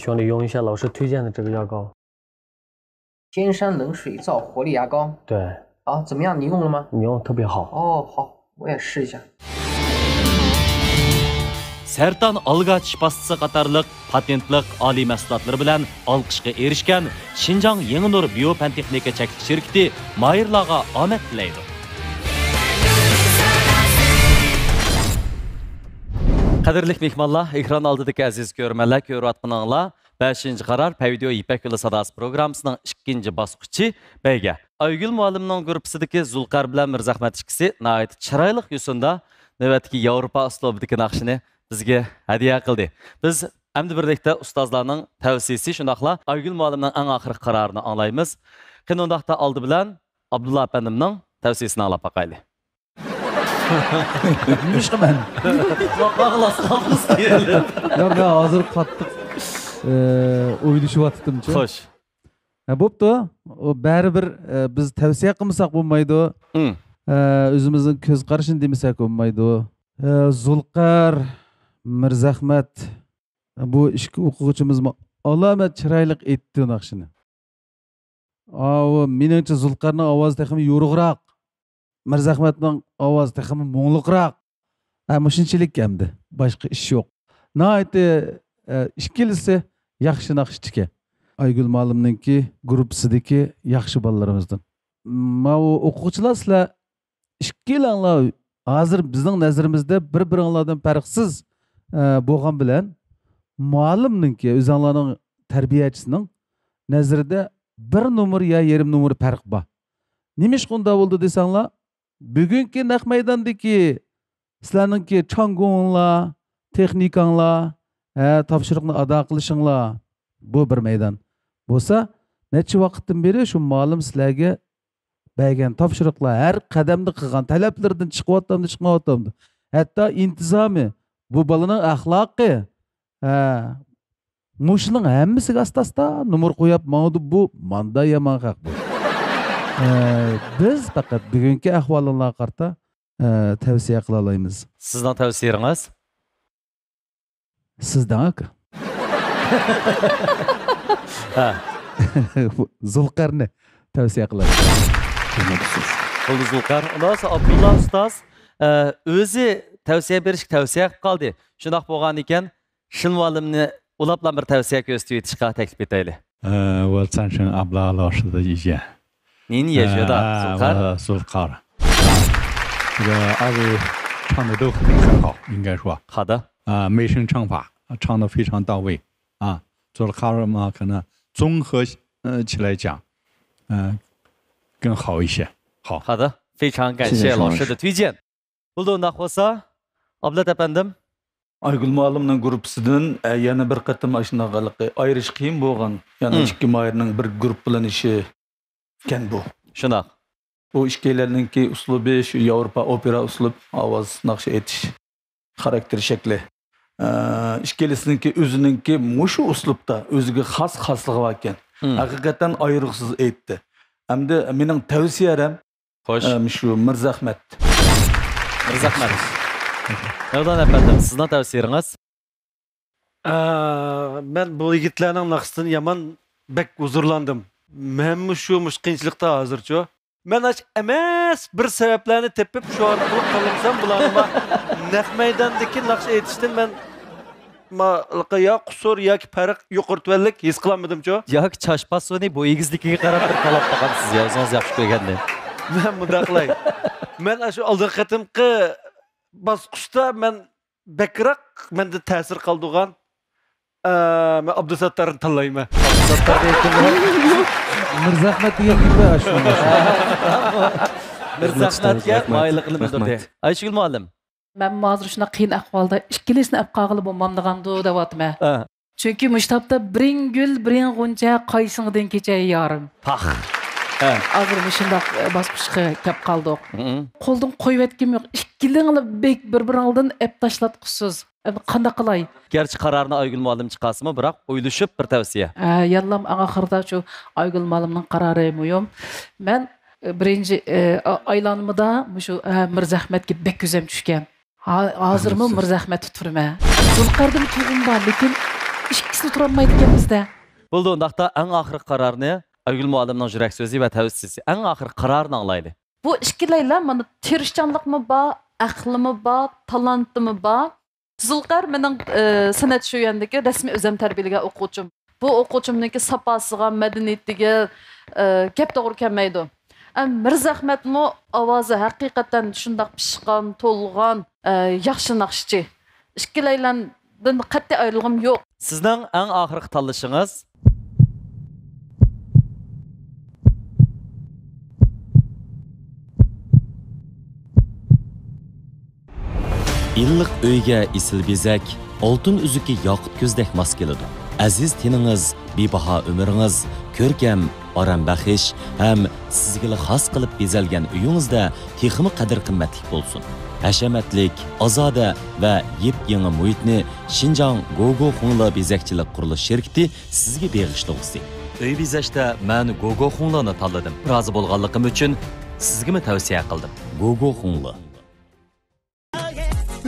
兄弟用一下老师推荐的这个牙膏。天山冷水皂活力牙膏。对。啊，怎么样？你用了吗？你用特别好。哦，好，我也试一下。 Sertan algaç pastisi qatarlıq patentlik oliy mahsulotlari bilan olqishga erishgan Xinjiang Yangi Nur Biopan texnika chekiti shirkati mayirlarga omad tilaydi. Qadrli mehmonlar, ekran oldidagi aziz ko'rmanlar, ko'rayotganinglar 5-qarar Payvideo İpek Yolu Sadası programmasining 2-bosqichi bayga. Aygul muallimning gruppasidagi Zulqar bilan Mirzahmat ikkisi nihoyat chiroyli yo'sinda navbatdagi Yevropa uslubidagi naqshini bizga hadiya qildi. Biz endi birlikda ustozlarning tavsiyasi shundaqla Aygul muallimning eng oxirgi qarorini anglaymiz. Qanundaqda oldi bilan Abdulla apandimning tavsiyasini anglab boqaylik. Nima qilaman? Qog'las keldi. Yo'q, hozir qattiq o'ylashyaptimchi. Xo'sh. Bo'pti. O baribir biz tavsiya qilmasak bo'lmaydi. O'zimizning ko'z qarashini demasak bo'lmaydi. Zulqar, Mirzahmat bu ikki o'quvchimiz alomat chiroyli aytdi naqshini. Meningcha Zulqarning ovozi ham yo'riqroq, Mirzahmatning ovozi ham mo'ngliqroq. Shunchalik hamda boshqa ish yo'q. Nihoyatda ikkilisi yaxshi naqshchi. Aygul muallimninki gruppasidagi yaxshi bolalarimizdan. Mana o'quvchilar sizlar ikkilanglar hozir bizning nazarimizda bir-biringlardan farqsiz bo'lgan bilan muallimninki o'zinglarning tarbiyachisining nazarida bir nomer ya yarim nomer farq bor. Nima ish qunda bo'ldi desanglar, bugungi naq maydondagi sizlarningki changonglar, texnikanglar, topshiriqni ado qilishinglar bu bir maydon. Bo'lsa, necha vaqtdan beri shu muallim sizlarga bergan topshiriqlar har qadamda qilgan talablardan chiqyapti, chiqmayapti. Hatto intizomi, bu bolaning axloqi, mushuning hammasiga asta-asta nomer qo'yib, mana bu manda yomon haq bu. Biz faqat bugungi ahvollarga qarata tavsiya qila olamiz. Sizning tavsiyangiz? Sizdan aka. Zulqarni tavsiya qiladi. Bo'ldi Zulqar. Undan so'ng Abdulla ustoz o'zi tavsiya berishga tavsiya qilib qoldi. Shundoq bo'lgan ekan, Shin muallimni ulablan bir tavsiya ko'rsatib etishga taklif etaylik. 我赞成阿布拉老师的意见。您也觉得Zulqar，这个二位唱的都很好，应该说。好的。美声唱法唱得非常到位啊。Zulqar嘛，可能综合起来讲，更好一些。好。好的，非常感谢老师的推荐。Bulduğunda olsa, Ablat efendim. Aygul muallimning gruppasidan yana bir qatim ashunaqalikqa ayirish qiyin bo'lgan. Yana ikki mayirning bir guruh bilan ishi ekan bu. Shunaq. Bu ikkilarninki uslubi shu Yevropa opera uslub, ovoz naqsh etish xarakteri shakli. Ikkilisininki o'zininki mushu uslubda o'ziga xos xosligi bor ekan. Haqiqatan ayirqsiz aytdi. Hamda mening tavsiyalarim shu Mirzahmat. Mirzahmat. Navdan efendim, sizning tavsiyangiz? Ben bu yigitlarning naqshdan yomon bek huzurlandim. Men shu qiyinchilikda hozircha. Men emas bir sabablarni tepib shu orqali qilimsam bularni naq maydondagi naqsh aytishdan men ya qusur yoki farq yo'qirtvanlik his qilmadim-ku. Yoki chashpasoni bo'yingiznikiga qarab bir talab topasiz, o'zingiz yaxshi ko'rganda. Men bundaqlay. Men shu oldingi qatimqi bosqichda men bakroq menda ta'sir qildigan men Abdusattarni tanlayman. Mirzahmat degan kimda shu? Mirzahmatga mayliqni bildirdi. Ayshul muallim. Ben hozir shuna qiyin ahvolda ikkilisini olib qolg'ili bo'lmamdig'andu deyapman. Chunki mushtabda biring gul, biring g'uncha qaysingdan kecha yorim. Pax. Hozir shundoq bosqichga kelib qoldik. Qo'ldan qo'yib etkim yo'q. Ikkilingni bek bir-biringizdan ep tashlatqusiz. Qanday qilay? Gerçi qarorni Aygul muallim chiqasimi, biroq o'ylashib bir tavsiya. Yallam oxirida shu Aygul muallimning qarori muhim. Men birinchi aylanmada shu Mirzahmatga bek ko'zim tushgan. Hozirmi Mirzahmat turma. Zulqardan tug'im bor, lekin ikkisini turolmaydi ekanmizda. Bo'ldi, undaqda eng oxirgi qarorni Aygul muallimning yurak so'zi va tavsiyasi. Eng oxirgi qarorni anglaydi. Bu ikkilaylar mana tirishchanlikmi bor, aqlimi bor, talantimi bor. Zulqar mening san'at shu yandagi rasmiy o'zim tarbiyalagan o'quvchim. Bu o'quvchimniki sapasiga, madaniyatiga gap to'g'ri kelmaydi. Mirzahmatmi ovozi haqiqatan shundoq pishqan, to'lg'an, yaxshi naqshchi. Ikkilaylardan qat'iy ayrilg'im yo'q. Sizning eng oxirgi tanlashingiz İlliq uyga isil bezak, oltin uzuki yoqut ko'zdek mos keladi. Aziz teningiz, bebaho umringiz, ko'rkam, orambaxish ham sizga xos qilib bezalgan uyingizda texmi qadr qimmatli bo'lsin. Hashamatlik, ozoda va yep-yangi muhitni Xinjiang Gogo Xungla bezakchilik qurilish shirkati sizga beg'ishlag'usi. Uy bezashda men Gogo Xunglani tanladim. Rozi bo'lganligim uchun sizga tavsiya qildim. Gogo Xungla.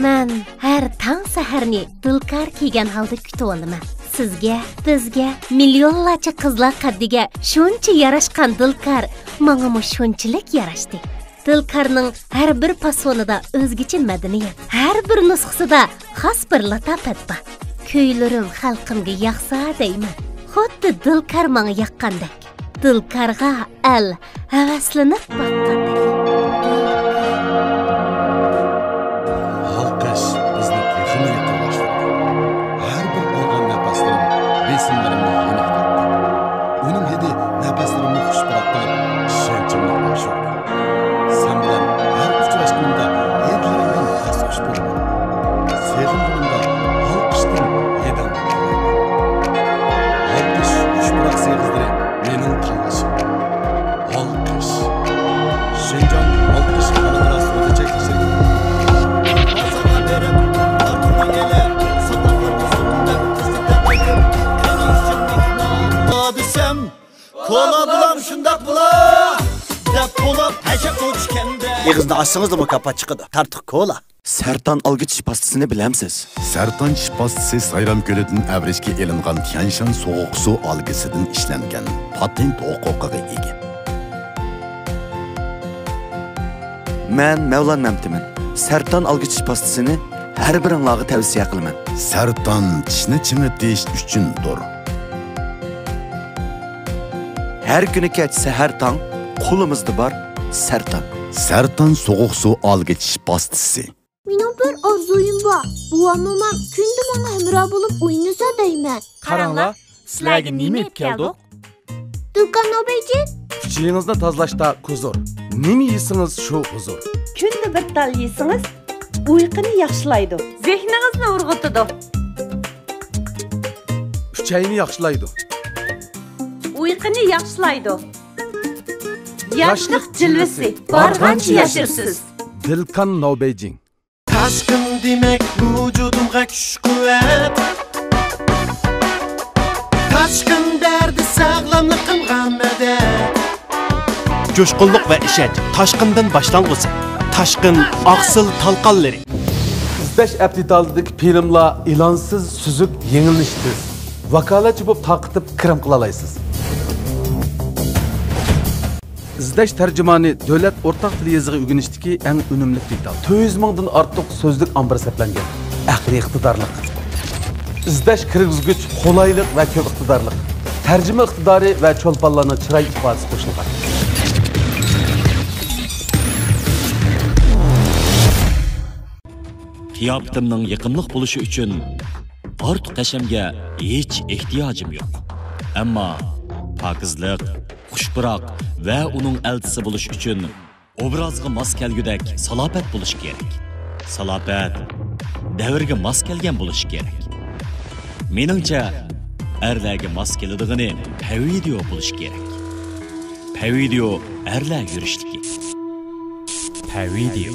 Men har tong saharni dilkar kiygan holda kutib olaman. Sizga, bizga, millionlarcha qizlar qaddiga shuncha yarashgan dilkar menga shunchalik yarashdi. Dilkarning har bir fasonida o'zgacha madaniyat, har bir nusxasida xos bir latofat bor. Kuylarim xalqimga yoqsa deyman. Xuddi dilkar menga yoqqandek. Dilkarga al havaslanib boqqandek. Resimlerimni yenildi. Onun hedi nefeslerimni hoş bıraktırıp şençimle aşırdı. Sen bilen her uçulaştığımda hedlerimden ters hoş bulma. Sevimimde halkıştım yeden halkış hoş bırak sevizleri benim tanışım. Halkış. Şencan halkış kanadına sırada çekilsin. Sana verip aklıma gelir. Desem kola bulam şundak bula dep kola peşe koçkende Yığızda açsınız da mı kapat çıkıdı tartık kola Sertan algıç pastasını bilemsiz Sertan pastası Sayram Gölü'nün evreşki elingan Tianshan soğuk su algısıdan işlengen patent hukukuga ega Men Mevlan Memtimin Sertan algıç pastasını her birinlağı tavsiye kılman Sertan tişni çiğnetiş üçündür Her günü keçse her tang, kolumuzda var Sertan. Sertan soğuk su algıç pastası. Benim bir arzuyum var. Bu anlamam kündü bana hemra bulup oyunuza değmen. Karangla, sizlerge nime ep keldik? Dılkan obeyci? Küçüğünüzde tazlaşta huzur. Nimi yiyisiniz şu huzur. Kündü bir tal yiyisiniz, uykunu yaxşılaydı. Zehninizni urgutudu. Üçeyini yaxşılaydı. Uykunu yaxşılaydı. Yaşlık cilvesi, bargancha yaşırsız. Dilkan Nobeyjing. Taşkın demek vücudumga kuch kuvvet. Taşkın derdi sağlamlıkımga medet. Coşkunluk ve işet, taşkından başlangısı. Taşkın aksıl talqalları. İzdeş aptitaldaki filmla ilansız, süzük, yenilişsiz. Vakalatçı bulup takıtıp kırım kılalaysız. İzdeş tercümani devlet ortak dil yazığı ügünüşteki en önümlük detal. 200 mingdan artık sözlük ambar seplengen. Akli iktidarlık. İzdeş kirgizgüç, kolaylık ve köp iktidarlık. Tercüme iktidarı ve çolpanlarına çıray ifadesi koşulgan. Qiyofatimning yaqinliq bo'lishi uchun ortiq tashamga hech ehtiyojim yo'q. Ammo pokizlik, xushbiroq va uning elchisi bo'lish uchun obrazga mos kelgudek salofat bo'lishi kerak. Salofat davrga mos kelgan bo'lishi kerak. Meningcha erlarga mos keladigan pavidio bo'lishi kerak. Pavidio erlar yurishdiki. Pavidio.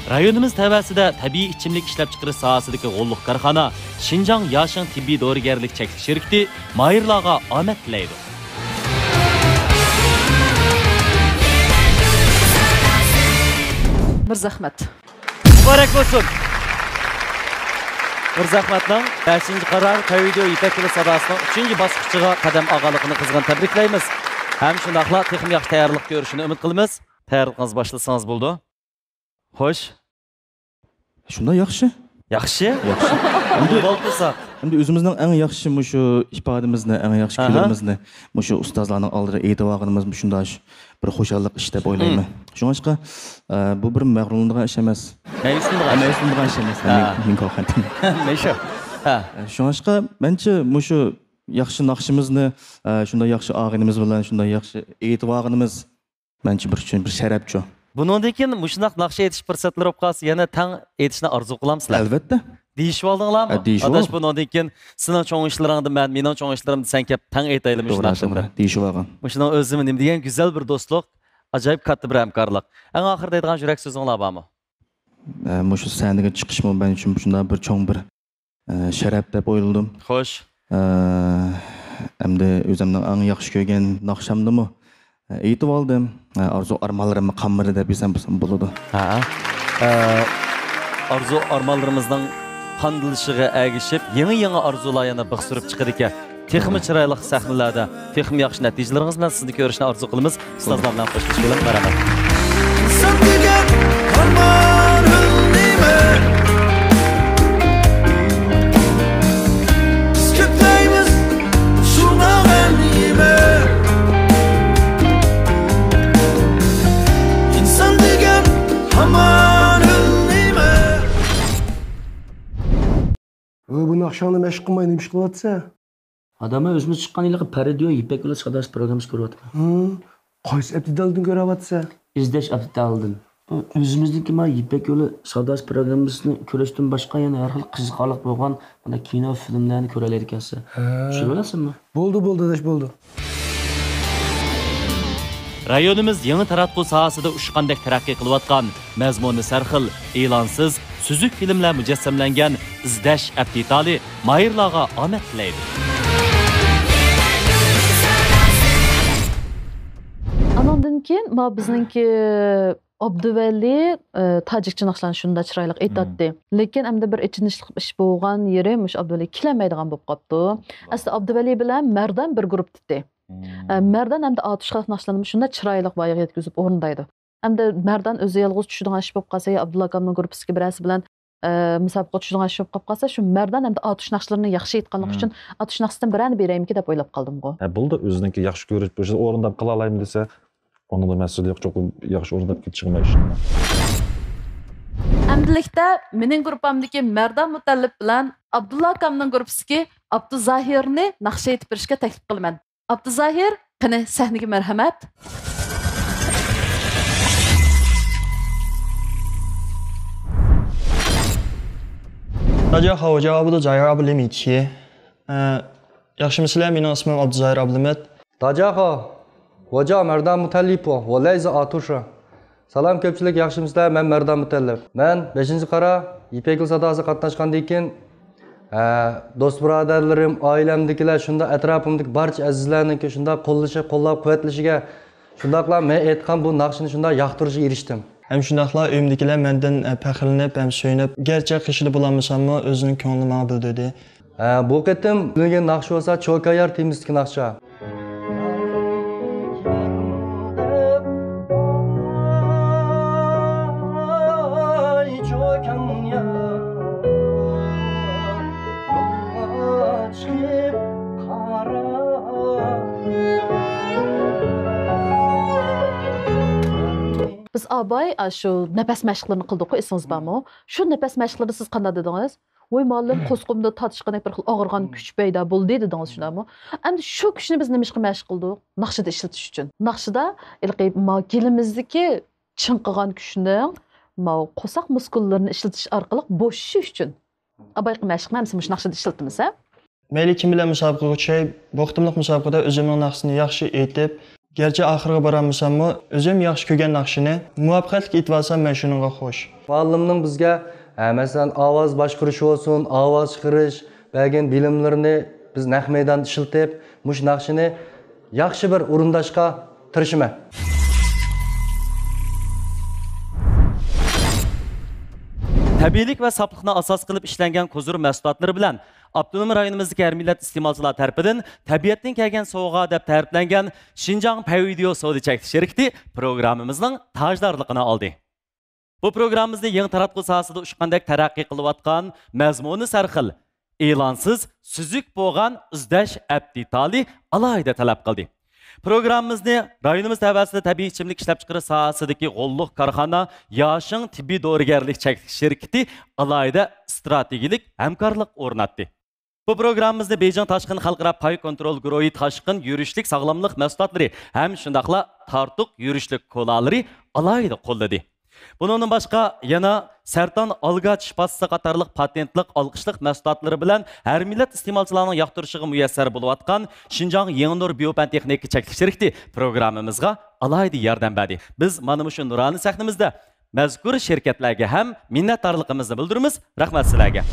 Rayonimiz tavasida tabiiy ichimlik ishlab chiqarish sohasidagi g'olliq korxona Xinjiang Yashin tibbiy dorigarlik cheklik shirkati mayirlarga omad tilaydi. Bir zahmat. Muborak bo'lsin. Mirzahmatning 5-qaror Tavidio Ipak Yo'li sadosining 3-bosqichiga qadam og'aligini qizg'in tabriklaymiz. Ham shundaqla texnik yaxshi tayyorlik ko'rishini umid qilamiz. Tayyorligingiz boshlasangiz bo'ldi. Xo'sh. Shunda yaxshi. Yaxshi? Endi bo'lsa, endi o'zimizning eng yaxshi shu ifodamizni, eng yaxshi kuylimizni shu ustozlarning oldida aytib olganimiz shunday bir xo'shallik ish deb o'ylayman. Shuningcha bu bir mag'rurlanadigan ish emas. Mag'rurlanadigan ish emas. Men qo'rqadim. Meysha. Ha. Shuningcha mencha shu yaxshi naqshimizni, shunday yaxshi og'inimiz bilan shunday yaxshi aytib olganimiz mencha bir sharafchi. Bundan keyin mushunaq naqsh aytish fursatlari bo'lib qolsa, yana tang aytishni orzu qilamsizlar. Albatta. Deyishib oldinglarmi? Adash bundan keyin sizning cho'ng ishlaringda men, mening cho'ng ishlarimda sen kelib tang aytaylik shu narsani. Deyishib olgan. Mushuning o'zimi nima degan go'zal bir do'stlik, ajoyib katta bir hamkorlik. Eng oxirida aytgan yurak so'zinglar bormi? Mushu sahnaga chiqishim men uchun shunday bir cho'ng bir sharaf deb o'yladim. Xo'sh. Endi o'zimning eng yaxshi ko'rgan naqshamdimi? Aytib oldim. Arzu armanlarimni qamiri deb desam bo'ladi. Ha. Arzu armanlarimizning qandilishiga ergishib, yangi arzular yana bir surib chiqadi ekan. Texmi chiroyli sahnalarda, texmi yaxshi natijalaringiz bilan sizni ko'rishni orzu qilamiz. Sizlar bilan xo'shlashib baraman. Bu naqshani mashq qilmay nima ish qilyapsa? Adamlar o'zimiz chiqqaninglarga Tavidio Ipak Yo'li sadasi programmasi ko'ryapman. Qaysi aptidaldan ko'ryapsa? Izlash aptidaldan. O'zimizniki mana Ipak Yo'li sadasi programmasini ko'rishdan boshqa yana har xil qiziqarli bo'lgan mana kino, filmlarni ko'ra olar ekansiz. Tushunib olasizmi? Bo'ldi, adash bo'ldi. Rayonimiz yangi taratquv sohasida ushqandek taraqqiy qilayotgan, mazmuni sarxil, e'lonsiz, suzuk filmlar mujassamlangan izlash aptitali mayirlarga omad tilaydi. Anondan keyin bizningki Abduvali tojikcha naqshlarni shunda chiroyli aytadi. Lekin hamda bir ichinishli ish bo'lgan yeri mush Abduvali kilamaydigan bo'lib qopti. Asli Abduvali bilan Mardan bir guruh tutdi. Mardan hamda atishqaq naqshlarni shunda chiroyli boyga yetkazib o'rindaydi. Hamda Mardan o'zi yolg'iz tushadigan ish bo'lib qolsa, Abdulla akamning gruppasiga birasi bilan musobaqa tushadigan ish bo'lib qolsa, shu Mardan hamda atish naqshlarini yaxshi aytganlik uchun atish naqshdan birini beraymi deb o'ylab qoldim-ku. Bo'ldi, o'ziniki yaxshi ko'rish bo'lsa, o'rindab qila olaymi desa, onun da mas'uliyat çok yaxshi o'rindab ketishmaydi. Amdilikda mening gruppamdagi Mardan Mutallib bilan Abdulla akamning gruppasiga Abduzahirni naqsh aytib berishga taklif qilaman. Abduzahir, qani sahnaga marhamat. 大家好，我叫Abduzahir Abdulmit。yaxshimisizlar? Mening ismim Abduzahir Abdulmit。大家好，我叫Mardan Mutallib，我来自Atuşa。Salam ko'pchilik, yaxshimisizlar? Men Mardan Mutallib. Men 5-qara Ipak Yo'li sadasi qatnashgandan keyin do'st birodarlarim, oilamdagilar, shunda atrofimdagi barcha azizlarniki shunda qo'llab-quvvatlashiga, shundaqla men aytgan bu naqshni shunda yoqtirishga erishdim. Hem shundaqla uyimdagilar mendan faxrlanib, hem so'yinib, garchi qishida bo'lolmasammi, o'zining ko'ngli menga bildirdi. Bu qatim bilgan naqsh bo'lsa Chokayar temizlik naqsha. Biz abay şu nefes məşqlərini qıldıq, esiniz barmı? Şu nefes məşqləri siz qanday dediniz? Voy müəllim, qosqumda tatışqan bir xil ağırğan güç peyda boldu dediniz şunamı? Endi şu gücünü biz nimişqə məşq qıldıq? Naqşıda işletiş üçün. Naqşıda gelimizdeki çınqıgan gücünün qosaq muskullarini işletiş arqılıq boşuş üçün. Abay məşq məmsimiş naqşıda işletdiniz, hə? Meyli kim bilan musobaqaga tushib, bu qitimliq musobaqada o'zimning naqshini yaxshi aytib, gerçi ahırga baramısamı, özüm yaxşı kögen naqshini muvaffaqiyatli aytib olsam, men shuningga xush. Muallimning bizga, masalan, ovoz boshqarish olsun, ovoz chiqarish, bergan bilimlarini biz naq maydonda ishlatib, mush naqshini yaxshi bir o'rindashga tirishiman. tabiiylik va safliqni asos qilib ishlangan Kozur mahsulotlari bilan Abdunum rayonimizdagi har millat iste'molchilar tarafidan tabiatdan kelgan sovg'a deb ta'riflangan Xinjiang Payvideo savdo cheklanish shirkati programmamizning tajdorligini oldi. Bu programmamizni yangi taratquv sohasida ushqandek taraqqiy qilayotgan mazmuni sarxil, e'lonsiz, suzuk bo'lgan izlash abditali alohida talab qildi. Programmamizni rayonimiz tavasida tabiiy ichimlik ishlab chiqarish sohasidagi g'olliq korxona Yoshing tibbiy dorigarlik cheklanish shirkati alohida strategik hamkorlik o'rnatdi. Bu programmamizni Beijing Tashqin xalqaro pay kontrol guruhi Tashqin yurishlik sog'lomlik mahsulotlari ham shundaqla tartuq yurishlik kolalari alohida qo'lladi. Bundan boshqa yana sarton algat shifasi qatorliq patentlik olqishliq mahsulotlari bilan har millat iste'molchilarining yoqtirishiga muyassar bo'layotgan Xinjiang Yangnur Biofan texnika cheklanish shirkati programmamizga alohida yordam berdi. Biz mana shu nuroniy sahnamizda mazkur shirkatlarga ham minnatdorligimizni bildiramiz. Rahmat sizlarga.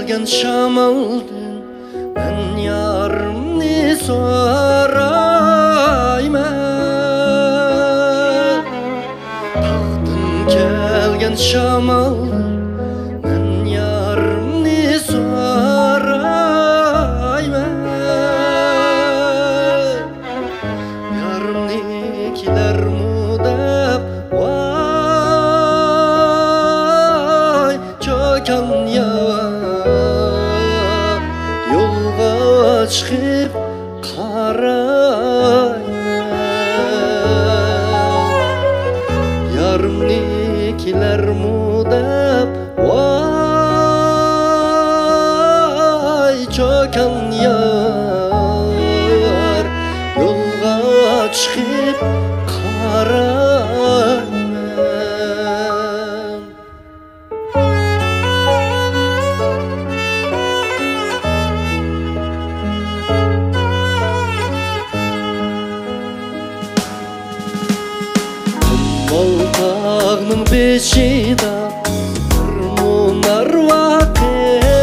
kelgen şamaldın ben yarımni sorayman Tahtın kelgen şamaldın ben yarımni sorayman Yarımnikiler mudab vay çöken yavar yolga çıkıp karayman Yarımnikiler mudab vay çöken yavar yolga çıkıp karayman Baltağının beşida Munar vakışida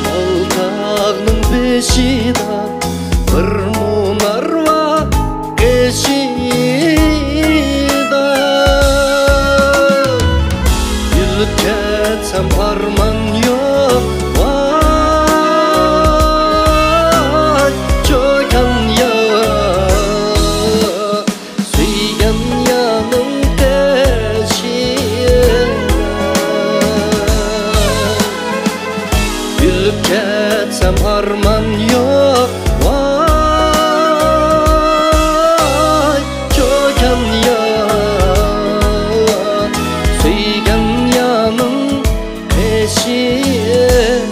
Baltağının beşida Bir munar vakışida Yülüp ketsem arman yok Vay çöken Ketsem arman yok Vay çöken yar Söygen yanın peşine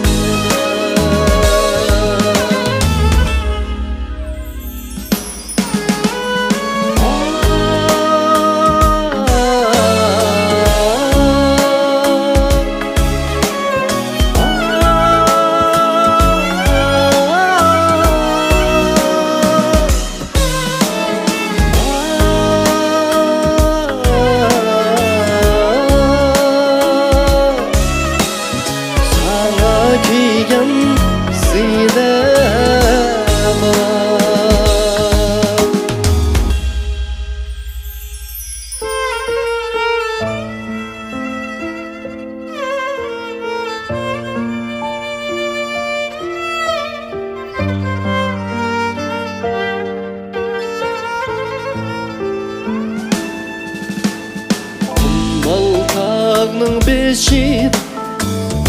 Baltağının beşida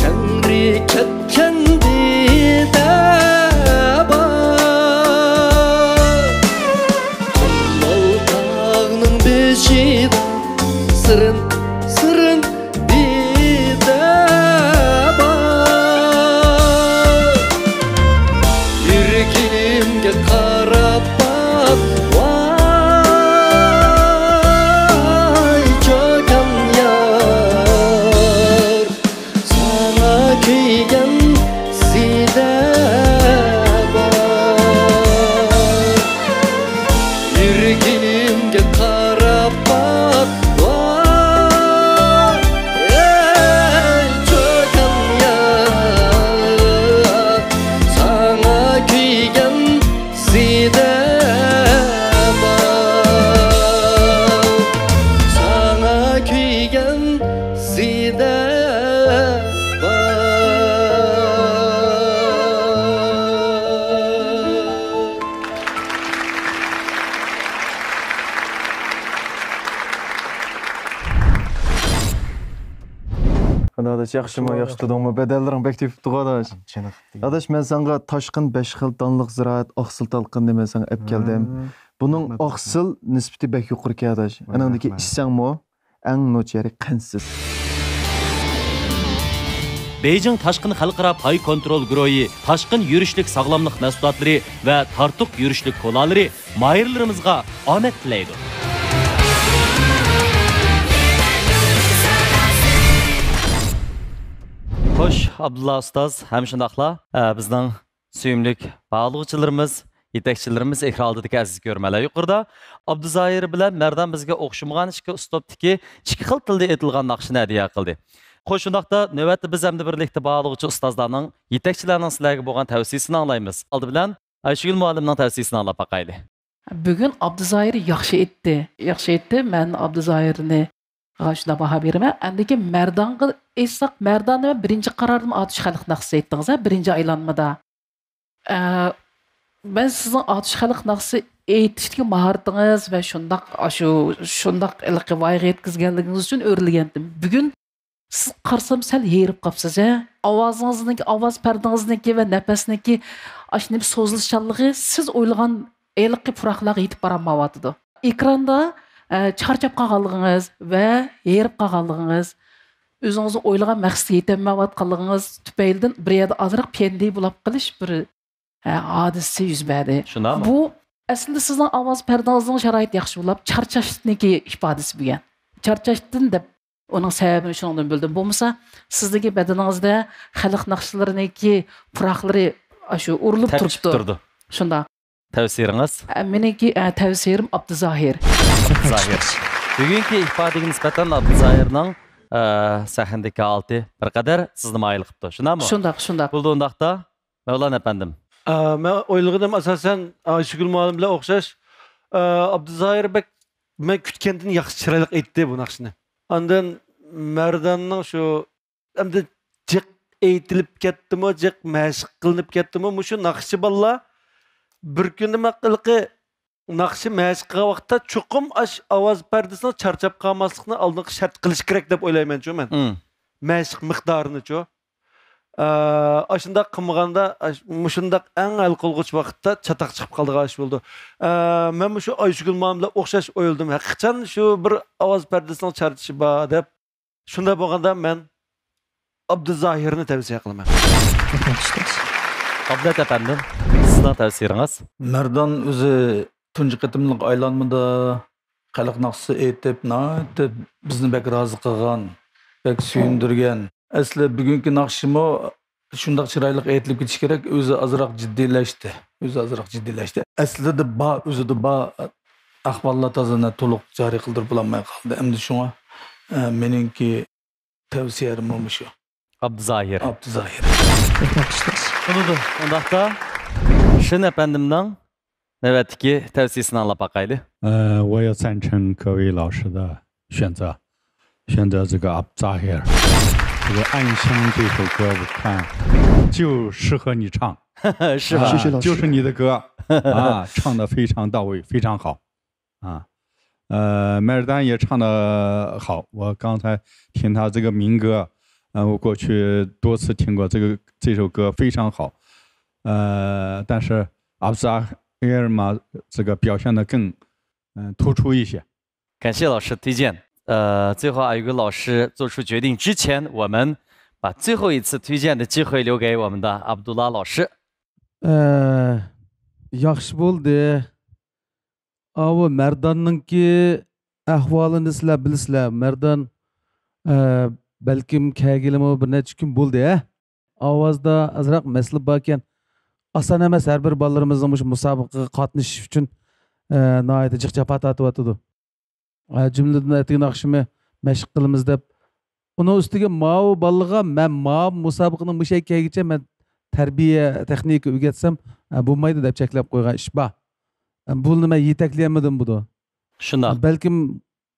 Kengri ketken dide bar Baltağının beşida Sırın sırın dide bar Yürgimge karap bak Vay çöken yar Sana kıygen side var Yürgimge karap bak Vay çöken yar Sana kıygen side var Sana kıygen side Adaş yaxşımı, yaxşı tudungmu? Bedellerin bek tepipti go adaş. Adaş men sanga taşqın 5 xil danlıq ziraat aqsil talqın deme sana ep keldim. Bunun aqsil nisbati bek yuqori ki adaş. Anandaki işsangmo eng nocheri qansiz. Beijing Taşqın Xalqaro Pay Kontrol Guruhi, Taşqın yürüşlük sağlamlıq mahsulotlari va tartuq yürüşlük kolalari mayirlarimizga omad tilaydi. Xo'sh, Abdulla ustoz, ham shundaqla bizning suyimlik bağlıqçılarımız, yetakchilarimiz ekran oldidagi aziz ko'rmalar yuqorida Abduzahir bilan Merdan bizga o'xshamagan ikki uslubdagi ikki xil tilda aytilgan naqshni hadiya qildi. Xo'sh, undaqda navbatda biz hamda birlikda bog'lovchi ustozlarning, yetakchilarning sizlarga bo'lgan tavsiyasini anglaymiz. Oldi bilan Ayshugul muallimning tavsiyasini anglab boqaylik. Bugun Abduzahir yaxshi aytdi. Yaxshi aytdi. Men Abduzahirni shunda baho beraman. Andiki Merdanga aytsak, Merdanni birinchi qarordim Atish xalq naqsi aytdingiz, birinchi aylanmada. Ben sizin Atish xalq naqsi aytishdagi mahoratingiz va shundaq ilqi voyaga yetkazganligingiz uchun o'rlagandim. Bugun siz qarsam sal yerib qapsiz, ovoz pardingizniki va nafasniki ashni so'zilishchanligi siz o'ylagan ilqi puroqlarga yetib bormayotidi. Ekranda charchab qolganligingiz va yerib qolganligingiz, o'zingizni o'ylagan maqsadga yetolmayotganligingiz tufaylidan bir yerda ozroq pendi bo'lib qilish bir hodisa yuz berdi. Bu aslında sizin ovoz pardingizning sharoiti yaxshi bo'lib, charchashniki ifodasi bo'lgan. Charchashdan deb onun sebebini shundan bildim. Bo'lmasa, sizdagi badaningizda xalq naqshlariniki puroqlari shu urilib turibdi. Shunda. Tavsiringiz? Meniki tavsirim Abduzahir. Bugungi ifodaga nisbatan Abduzahirning sahnadagi holati bir qadar sizni mayil qilibdi. Shundami? Shundaq. Bo'ldi undaqda. Mavlon apandim. Men o'yladim asosan Ayshugul muallim bilan o'xshash. Abduzahir bek men kutgandan yaxshi chiroyli aytdi bu naqshni. Ondan Merdanning shu hamda jiq aytilib ketdimi, jiq mashq qilinib ketdimi, shu naqshchi bolalar bir kunda maqilqi naqshi mashq qilgan vaqtda chuqum ovoz pardasini charchab qolmaslikni oldingi shart qilish kerak deb o'ylayman-ku men. Mashq miqdorini-ku. Aşındaq qılmaganda mushundaq eng al qolğuch vaqtda chataq chiqib qoldigan ish bo'ldi. Men shu Ayshugul muallim bilan o'xshash o'yildim. Haqiqatan shu bir ovoz pardasining charchishi bor deb. Shunda bo'lganda men Abduzahirni tavsiya qilaman. Abdat apandim, sizning tavsiyangiz? Merdan o'zi tunji qitimliq aylanmada xalq naqsi aytib, bizni bek rozi qilgan, bek suyundirgan. Asli bugungi naqshimo shundoq chiroyli aytilib ketish kerak, o'zi azroq jiddiylashdi. Aslida o'zida ahvollar tozani to'liq joriy qildirib bo'lmay qoldi. Endi shunga meningki tavsiyam shu. Abduzahir. Bo'ldi. Undaqda Shin apandimning navbatdagi tavsiyasini anglab boqaylik. 我也赞成各位老师的选择这个 Abduzahir。这个《暗香》这首歌，我看就适合你唱，是吧？谢谢老师，就是你的歌啊，唱得非常到位，非常好啊。麦尔丹也唱得好，我刚才听他这个民歌，我过去多次听过这首歌非常好，但是阿布扎黑尔嘛，这个表现得更突出一些。感谢老师推荐。最后有个老师做出决定之前，我们把最后一次推荐的机会留给我们的阿卜杜拉老师。yaxshi bo'ldi. Avu Merdan'nınki ahvolini sizlar bilasizlar. Merdan balkim kelgilimi bir necha kun bo'ldi, ovozda azroq masala bor ekan. Oson emas har bir bolalarimizning shu musobaqaga qatnashish uchun nihoyatda jiq-japa tortyapti. Cümleden aytgan naqshimni mashq qilamiz deb. Uning ustiga ma'u bolaga men musobaqaning bu shakligacha men tarbiya texnika o'rgatsam bo'lmaydi deb cheklab qo'ygan ish bor. Bu nima yetaklayolmadim buni. Shundoq. Balkim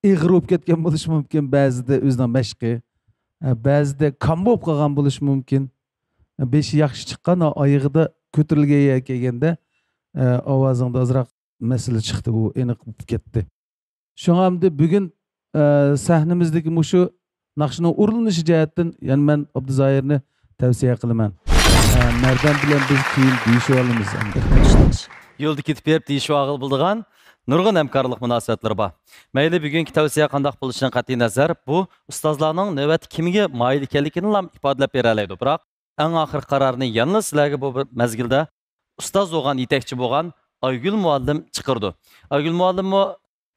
ig'ir bo'lib ketgan bo'lishi mumkin ba'zida o'zining mashqi. Ba'zida kam bo'lib qolgan bo'lishi mumkin. Beshi yaxshi chiqqan oyog'ida ko'tarilgan kelganda ovozingda ozroq masala chiqdi, u aniq bo'lib ketdi. Şoňamda bugün sahnamizdagi mushu naqshning urilinishi jihatdan yani men Abduzahirni tavsiya qilaman. Merdan bilan biz keyin deyishib olamiz. Yo'lda ketib berib deyishib bo'ldigan nurg'un hamkorlik munosabatlari bor. Mayli bugungi tavsiya qanday bo'lishidan qat'iy nazar, bu ustozlarning navbat kimga moyil ekanligini ham ifodalab bera oladi. Biroq eng oxirgi qarorni yana sizlarga bu mazgilda ustoz bo'lgan, yetakchi bo'lgan Aygul muallim chiqirdi. Aygul muallim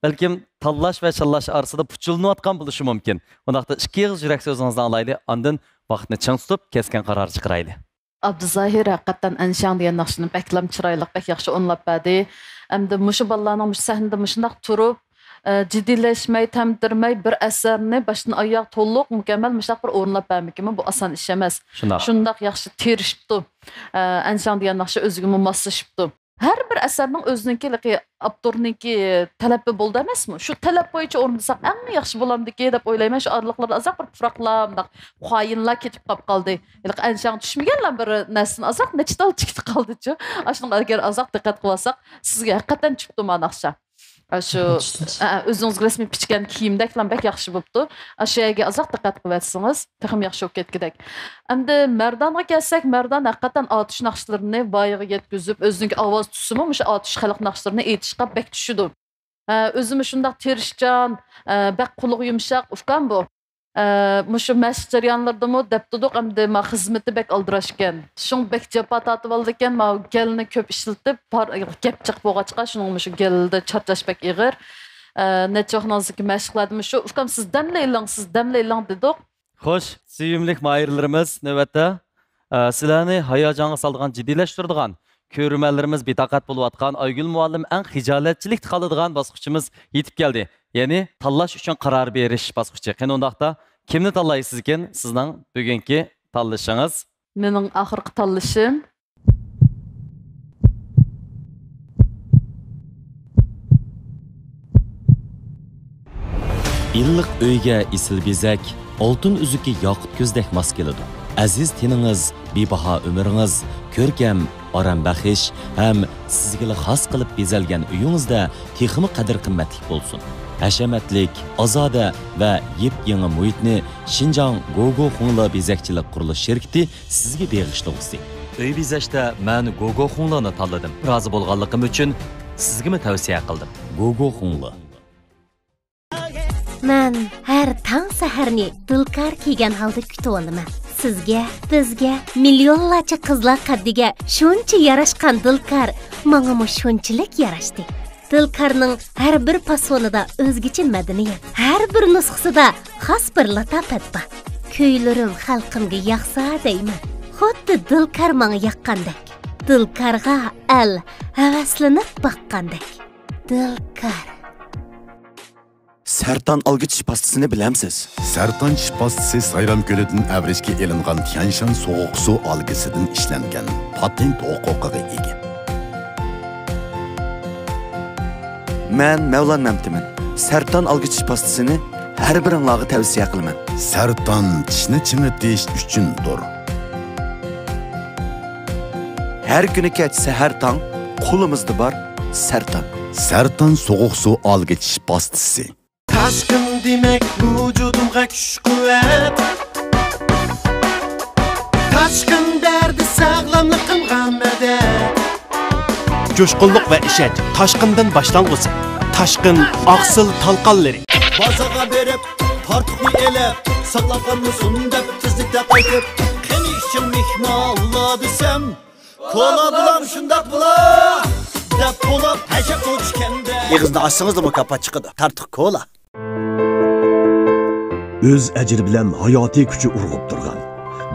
balkim tanlash va challash orasida puchilnayotgan bo'lishi mumkin. Undaqda ikki yig'iz yurak so'zingizni anglaylik, ondan vaqtni ching tutib, keskin qaror chiqaraylik. Abduzahir haqiqatan Anshang degan naqshini baklam chiroyli, bak yaxshi o'nlab berdi. Hamda mushu bolalarning mush sahnada mushundaq turib, jiddiyleşmey, temdirmey bir əsərini başdan ayaq to'liq mukammal mushaq bir o'rnab berməkimi bu oson ish emas. Shundaq yaxshi terishibdi. Anshang degan naqshi o'ziga moslashibdi. Har bir asarning o'zininki avtorniki talabi bo'ldi emasmi? Shu talab bo'yicha o'rnasak eng yaxshi bo'lamdiki deb o'ylayman. Shu orliqlarda azoq bir tufraqlar, bundoq xoyinlar ketib qoldi. Anshang tushmaganlar bir narsani azoq nechtal chiqib qoldi-chi. Ashunga agar azoq diqqat qilsak, sizga haqiqatan chiqdi manaqsha. Shu o'zingiz rasmiy pichgan kiyimdek ham bak yaxshi bo'libdi. Shu yerga azoq diqqat qilsangiz, texim yaxshi bo'lib ketgidek. Endi Mardonga kelsak, Mardon haqiqatan otish naqshlarini boyiga yetkazib, o'zining ovoz tusimi o'sha otish xalq naqshlarini aytishga bak tushidi. O'zim shundaq terishchan, bak quliq yumshoq ufkan bu. Mushu mashq jarayonlardami debdiq endi ma xizmati bak aldirash ekan. Shung bak japa tatib oldi ekan, ma gelni ko'p ishlatib, gap chiq bo'lg'achqa shuning mushu gelda charchash bak ig'ir. Necha nazik mashqlardim shu. Ufkam siz damlaylang dedik. Xo'sh, sevimli mahirlarimiz navbatda sizlarni hayajonga soladigan, jiddiylashtiradigan, ko'rmanlarimiz betaqat bo'layotgan Aygul muallim eng xijolatchilik qiladigan bosqichimiz yetib keldi. Ya'ni tanlash uchun qaror berish bosqichi. Qani undaqda kimni tanlaysiz ekan? Sizning bugungi tanlashingiz? Mening oxirgi tanlashim İlliq uyga isil bezak, oltin uzuki yoqut ko'zdek mos keladi. Aziz teningiz, bebaho umringiz, ko'rkam, orambaxish ham sizga xos qilib bezalgan uyingizda texmi qadr qimmatli bo'lsin. Hashamatlik, ozoda va yep-yangi muhitni Xinjiang Gogo Xungla bezakchilik qurilish shirkati sizga bag'ishlamoqda. Uy bezashda men Gogo Xunglani tanladim. Rozi bo'lganligim uchun sizga tavsiya qildim. Gogo Xungla. Men har tong saharni dilkar kiygan holda kutib olaman. Sizga, bizga, millionlarcha qizlar qaddiga shuncha yarashgan dilkar menga shunchalik yarashdi. Dilkarning har bir pasonida o'zgacha madaniyat, har bir nusxasida xos bir latofat bor. Kuylarim xalqimga yoqsa deyman. Xuddi dilkar menga yoqqandek. Dilkarga al havaslanib boqqandek. Dilkar. Sertan algıç pastasını bilemsiz. Sertan pastası Sayram Gölü'nün əvrişki elinğan Tianshan soğuk su algısıdan işlengen patent hukuka ega. Men Mevlan Memtimin. Sertan algıç pastasını her birinlağı tavsiye kılman. Sertan tişni çimitiş üçündür. Her günü geçse her tan kolumuzda var Sertan. Sertan soğuk su algıç pastası. Taşkın demek vücudumga kuch quvvat. Taşkın derdi sağlamlıqımga madad. Coşqunluq va ishonch Taşkından başlanğısı. Taşkın aqsil talqanlari. Bazaga berip, tartıqni elep, saqlaqanni sun deb tizlikda qaytib, qani ishim mehmonla desem, kola bulam shundaq bula. Deb bo'lib hashab o'chganda. Yig'izni açsınız da mukofot chiqadi. Tartiq kola. Öz əcri bilan hayotiy kuchi urg'ib turgan,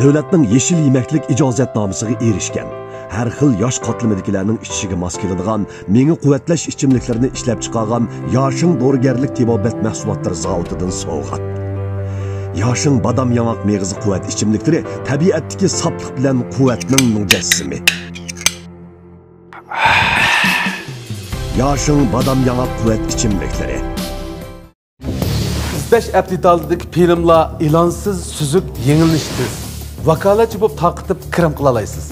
davlatning yeshil yemaklik ijozatnomasiga erishgan, har xil yosh qatlamidagilarning ichishiga mos keladigan, menga quvvatlash ichimliklarini ishlab chiqargan Yoshing dorigarlik tibobat mahsulotlari zavodidan sovg'at. Yoshing badam yangoq meg'izi quvvat ichimliklari tabiatdagi soplik bilan quvvatning mujassimi. Yoshing badam yangoq quvvat ichimliklari. İzdash aptitaldagi filmlar ilonsiz, suzib, yengilishsiz. Vakolatchi bo'lib taqitib kirim qila olasiz.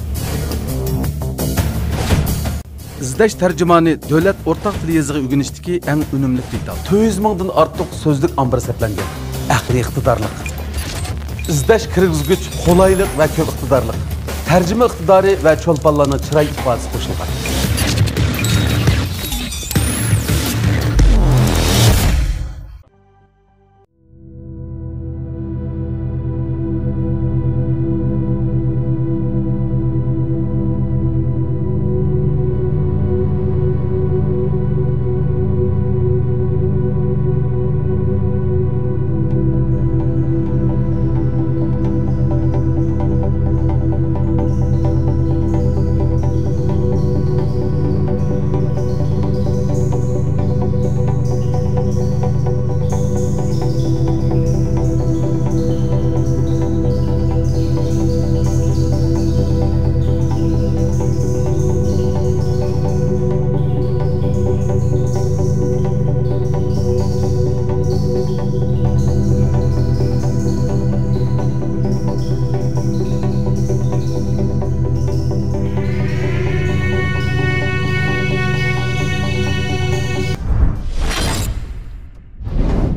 İzdash tarjimoni davlat o'rtaq til yoziga o'rganishdagi eng unumli detal. 200 mingdan ortiq so'zlik ombir saqlangan. Aqliy iqtidorlik. İzdash kirgizgich, qo'laylik va ko'p iqtidorlik. Tarjima iqtidori va cho'lponlarning chiroy ifodasi qo'shilgan.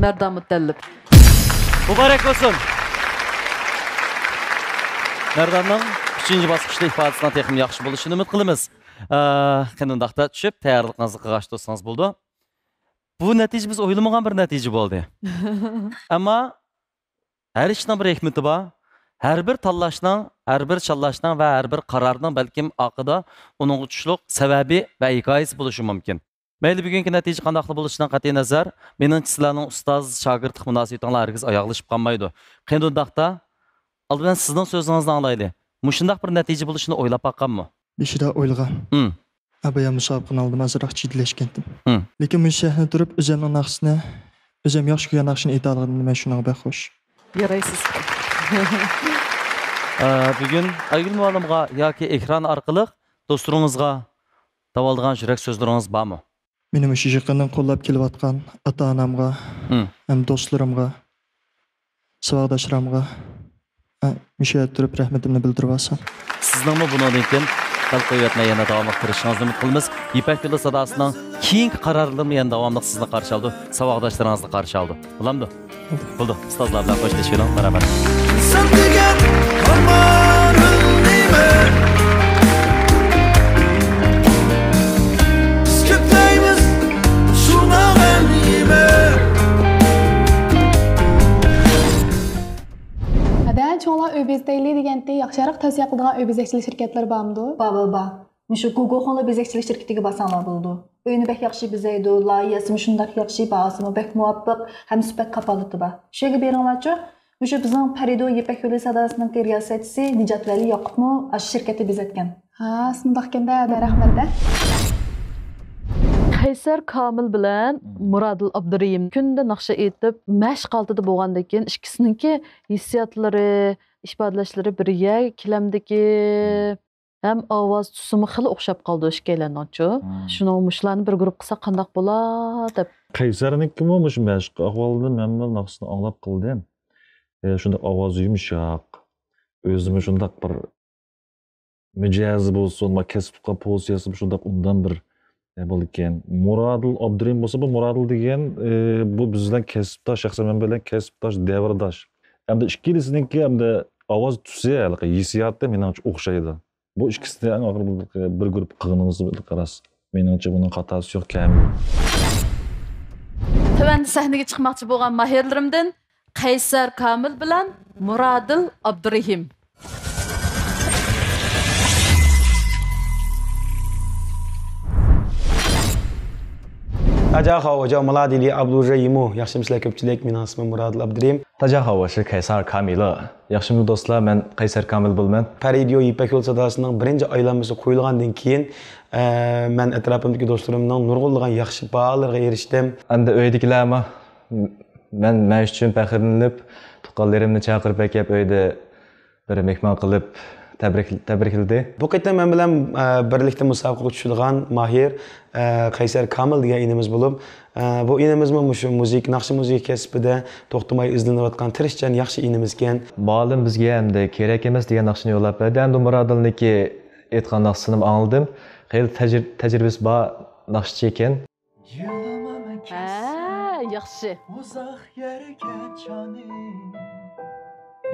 Merdan Mutallib. Mübarek olsun. Merdanның 3-cü basqıçda ifadəsindən texnik yaxşı buluşunu ümid qılımız. Qınındaqda düşüb, təyarlığınızı qıqaş dostsanız buldu. Bu nəticə biz oylamağan bir nəticə oldu. Amma hər işdən bir hikməti var. Hər bir tanlaşdan, hər bir çallaşdan və hər bir qarardan bəlkім aqıda onun uçuşluq səbəbi və hikayəsi buluşu mümkün. Məyli bugünkü nəticə qandaqlı buluşundan qat'i nəzər, mənim sizlərin ustaz, şagird münasibətləri hər kəs ayaqlaşıb qalmaydı. Qındaqda aldıdan sizdən sözünüzdən alaydı. Muşundaq bir nəticə buluşunu oylab baqqanmı? Beshida o'ylag'an. Abaya musobaqani oldim, azroq jiddiylashgandim. Lekin men shahni turib, o'zimning naqsini, o'zim yaxshi ko'rgan naqshini ayta olganim men shunaqa baxo'sh. Yaraysiz. Bugün Aygül muallimga yoki ekran orqali do'stlaringizga davoldigan yurak so'zlaringiz bormi? Mening shu yaqindan qo'llab kelayotgan ota-onamga, ham do'stlarimga, savodoshlarimga Müşahid turib rahmetimni bildirib olsam. Sizning bundan keyin qalb qo'yatmay yana davom ettirishingizni umid qilamiz. Ipak yo'li sadosining keyingi qarorlarini yana davomli sizni qarshi oldi, savodoshlaringizni qarshi oldi. Bo'lamdi? Bo'ldi. Ustozlar bilan qo'shilishgan barabar. Sen degan amorimni skiptaymiz shunaqanimi Çoğunlar öbezdeyli degende yaxşarıq tavsiye qıldığı öbezəkçilik şirketleri barmıdı? Ba. Müşü Google xonla bezəkçilik şirketiga basanlar buldu. Öyünü bək yaxşı bizeydi, layihəsimi şundaq yaxşı, bahasımı bək muvaffaq, həm sübət kapalıdı ba. Şöyle berinlarçı, müşü bizim Parido Yepək Yolu Sadasının riyasetçisi Nicat Vəli Yaqubmu aşı şirketi bezetken. Ha, sındaq kende rahmetli. Qaysar Kamil bilan Muradil Abdurayim kunda naqsha etib, mashq qaltida bo'lgandan keyin ikkisininki hissiyotlari, ifodalashlari birga kilamdagi ham ovoz tusumi xil o'xshab qoldi ishkalanchi. Shuni mushlarni bir guruh qilsa qandoq bo'ladi deb. Qaysarnikimi mush mashq ahvolida men naqshni anglab qildim. Shunda ovozi yumshoq, o'zimi shundaq bir mijozi bo'lsin, va kasbga pozitsiyasi shundaq undan bir bo'lgan. Muradil Abdurayim bo'lsa, bu Muradil degan bu bizdan kasbdosh, shaxsan men bilan kasbdosh, davrdosh. Hamda ikkilisininki hamda ovoz tusi, hissiyoti menimcha o'xshaydi. Bu ikkisidan oxir bir guruh qilganimizni qarasiz. Menimcha buning xatosi yo'q kam. Tövəndə səhnəyə çıxmaqçı bolğan mahirlərimdən Qaysar Kamil bilan Muradil Abdurayim. 大家好，我叫穆拉迪里阿卜杜热伊木，yaxshimisilar ko'pchilik, mening ismim Muradil Abdurayim. 大家好，我是凯撒尔卡米勒。Yaxshimi do'stlar, men Qaysar Kamil bo'lman. Paridio Ipak yo'li sadosining birinchi aylanmasi qo'yilgandan keyin men atrofimdagi do'stlarimning nurg'unlagan yaxshi baholarga erishdim. Endi uydagilarmi men uchun faxrlanib, tuqqanlarimni chaqirib kelib uyda bir mehmon qilib tabrikladi. Bu qayta men bilan birlikda musobaqaga tushadigan mahir Qaysar Kamil degan inimiz bo'lib, bu inimizmi shu naqshi musiqa kasbida to'xtamay izlanayotgan tirishchan yaxshi inimiz ekan. Ma'lum bizga endi kerak emas degan naqshni yo'llab berdi. Endi Muradilniki aytgan naqshini angladim. Xeyli tajribasi bor naqshchi ekan. Yaxshi.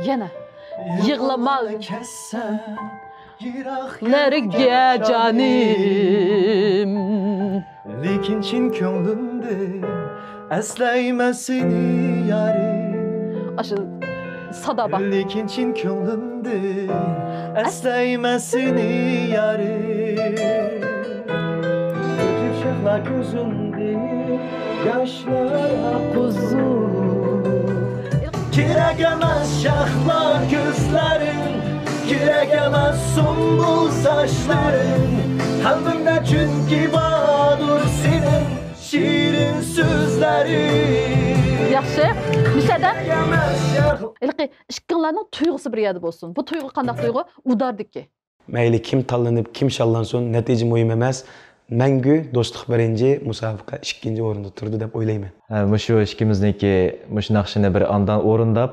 Yana yığlamal Lerge canim Lekin çin könglimde esleymesini yari Aşı sada bak Lekin çin könglimde esleymesini yari Öcür şahla gözümde yaşlar kuzum Kirek emez şahlar gözlerin Kirek emez sumbul saçların Kalbimde çünkü bağdır senin şiirin sözlerin Yaxşı, müsaaden İlqi, işqinlarının tuyğusu bir yerdə olsun Bu tuyğu qandaq tuyğu? Udardık Mayli kim tanlanıp, kim şallansın, netice mühim emas Мәңгү достық birinci, musabaqa ikkinchi o'rinda turdi deb o'ylayman. Mushu ikkimizniki mush naqshini bir andan o'rindab,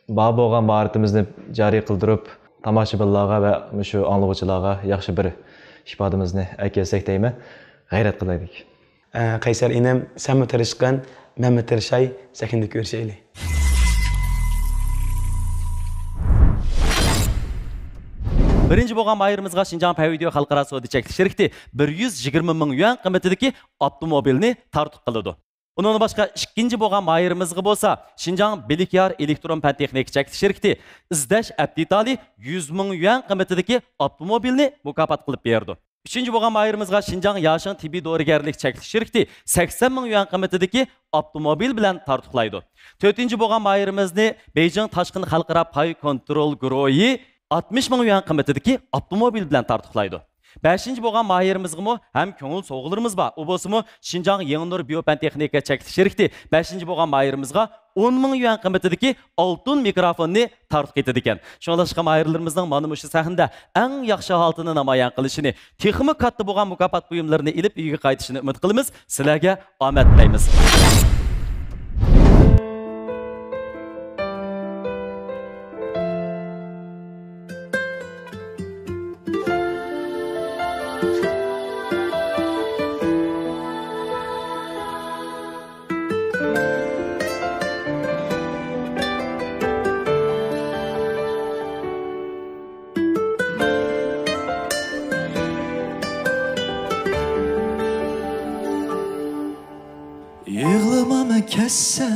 bor bo'lgan mahoratimizni joriy qildirib, tomoshabinlarga va mushu anglovchilarga yaxshi bir ifodamizni aytsak deyman, g'ayrat qilaylik. Kaysar inem sen mi tarışkan, men mi tarışay, sekindik görüşeyle. Birinci bo'lgan bayramımızga Şinjan Pavideo Xalqaro Savdo Şirkati 120 ming yuan qiymatidagi avtomobilni tartib qiladi. Undan başqa ikkinchi bo'lgan bayramımızga bo'lsa, Şinjan Bilikyar Elektron Fan Texnik Şirkati izlash aptitali 100 ming yuan qiymatidagi avtomobilni mukofot qilib berdi. Üçüncü bo'lgan bayramımızga Şinjan Yaşın Tibbiy Dorigarlik Şirkati 80 ming yuan qiymatidagi avtomobil bilan tartiblaydi. To'rtinchi bo'lgan bayramımızni Beijing Tashqin Xalqaro Pay Kontrol Guruhi 60 ming yuan qiymatidagi avtomobil bilan tartiblaydi. 5-ci bo'lgan mahirimizmi hem köngül soğularımız var. O bolsunmu Şinjan Yeni Biopan Texnika Şirkati 5-ci bo'lgan mahirimizga 10 ming yuan qiymatidagi altın mikrofonni tartib etdi ekan. Şoňlaşqa mahirlarimizning mana bu sahnada eng yaxshi holatini namoyon qilishini, texmi katta bo'lgan mukofot buyumlarini ilib uyga qaytishini umid qilamiz. Sizlarga omad tilaymiz. Yığılmama kesse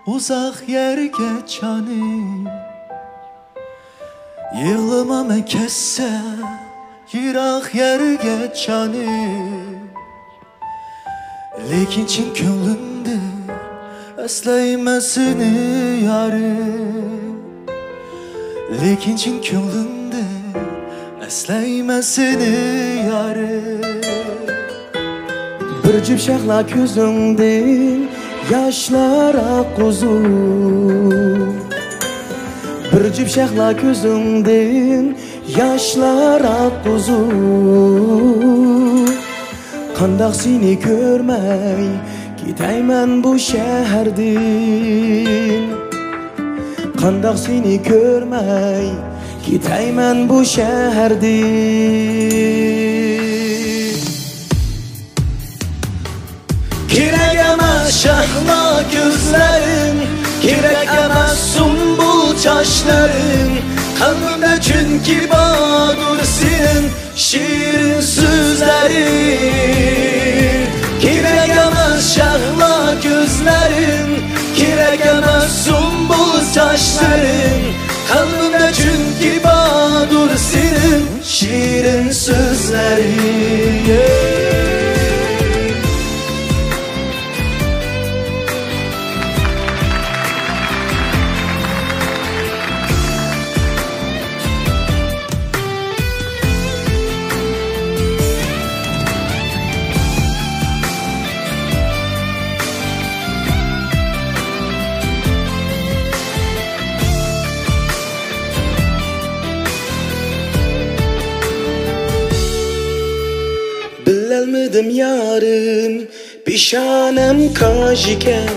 uzak yerge canım, yığılmama kesse yirak yerge canım. Lekin çin könglimde esleymesini yarım. Lekin çin könglimde esleymesini yarım. Bir cüp şahla gözümden yaşlara kuzum. Bir cüp şahla gözümden yaşlara kuzum. Kandak seni görmey gideymen bu şehirden. Kandak seni görmey gideymen bu şehirden. Kirek emez şahla gözlerin, kirek emez sumbul çaşların. Kalbimde çünkü badur senin şirin sözlerin. Kirek emez şahla gözlerin, kirek emez sumbul çaşların. Kalbimde çünkü badur senin şirin sözlerin. Bilmedim yarım pişanem kajiken.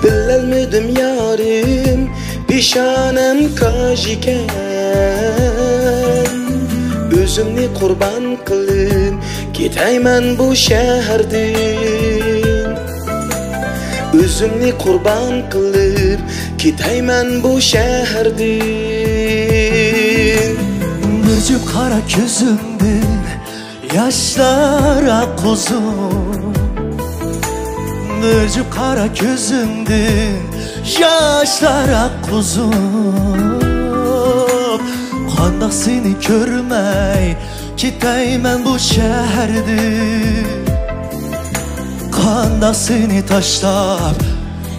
Bilmedim yarım pişanem kajiken. Özümni kurban kılıp gideymen bu şehirden. Özümni kurban kılıp gideymen bu şehirden. Bir cüp kara gözümden yaşlara kuzum. Bir cüp kara gözümden yaşlara kuzum. Kandak seni görmey gideymen bu şehirden. Kandak seni taşlap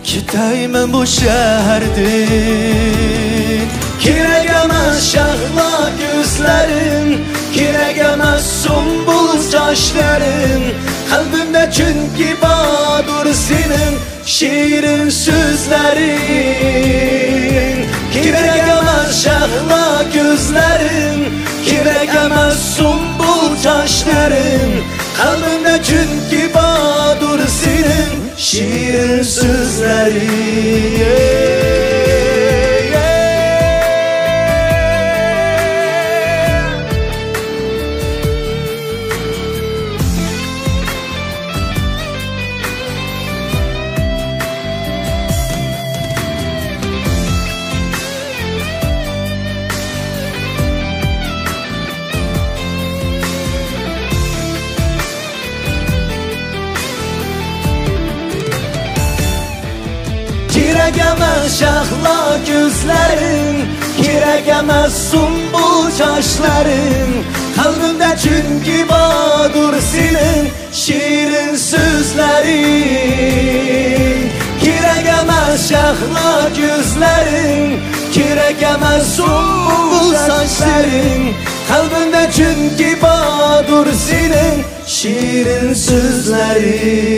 gideymen bu şehirden. Kirek emez şahla gözlerin, kirek emez sumbul çaşların. Kalbimde çünkü badur senin şirin sözlerin. Kirek emez şahla gözlerin, kirek emez sumbul çaşların. Kalbimde çünkü badur senin şirin sözlerin. emas şahla gözlerin, kirek emas sumbul çaşların. Kalbimde çünkü badur senin şirin sözlerin. Kirek emas şahla gözlerin, kirek emas sumbul saçların. Kalbimde çünkü badur senin şirin sözlerin.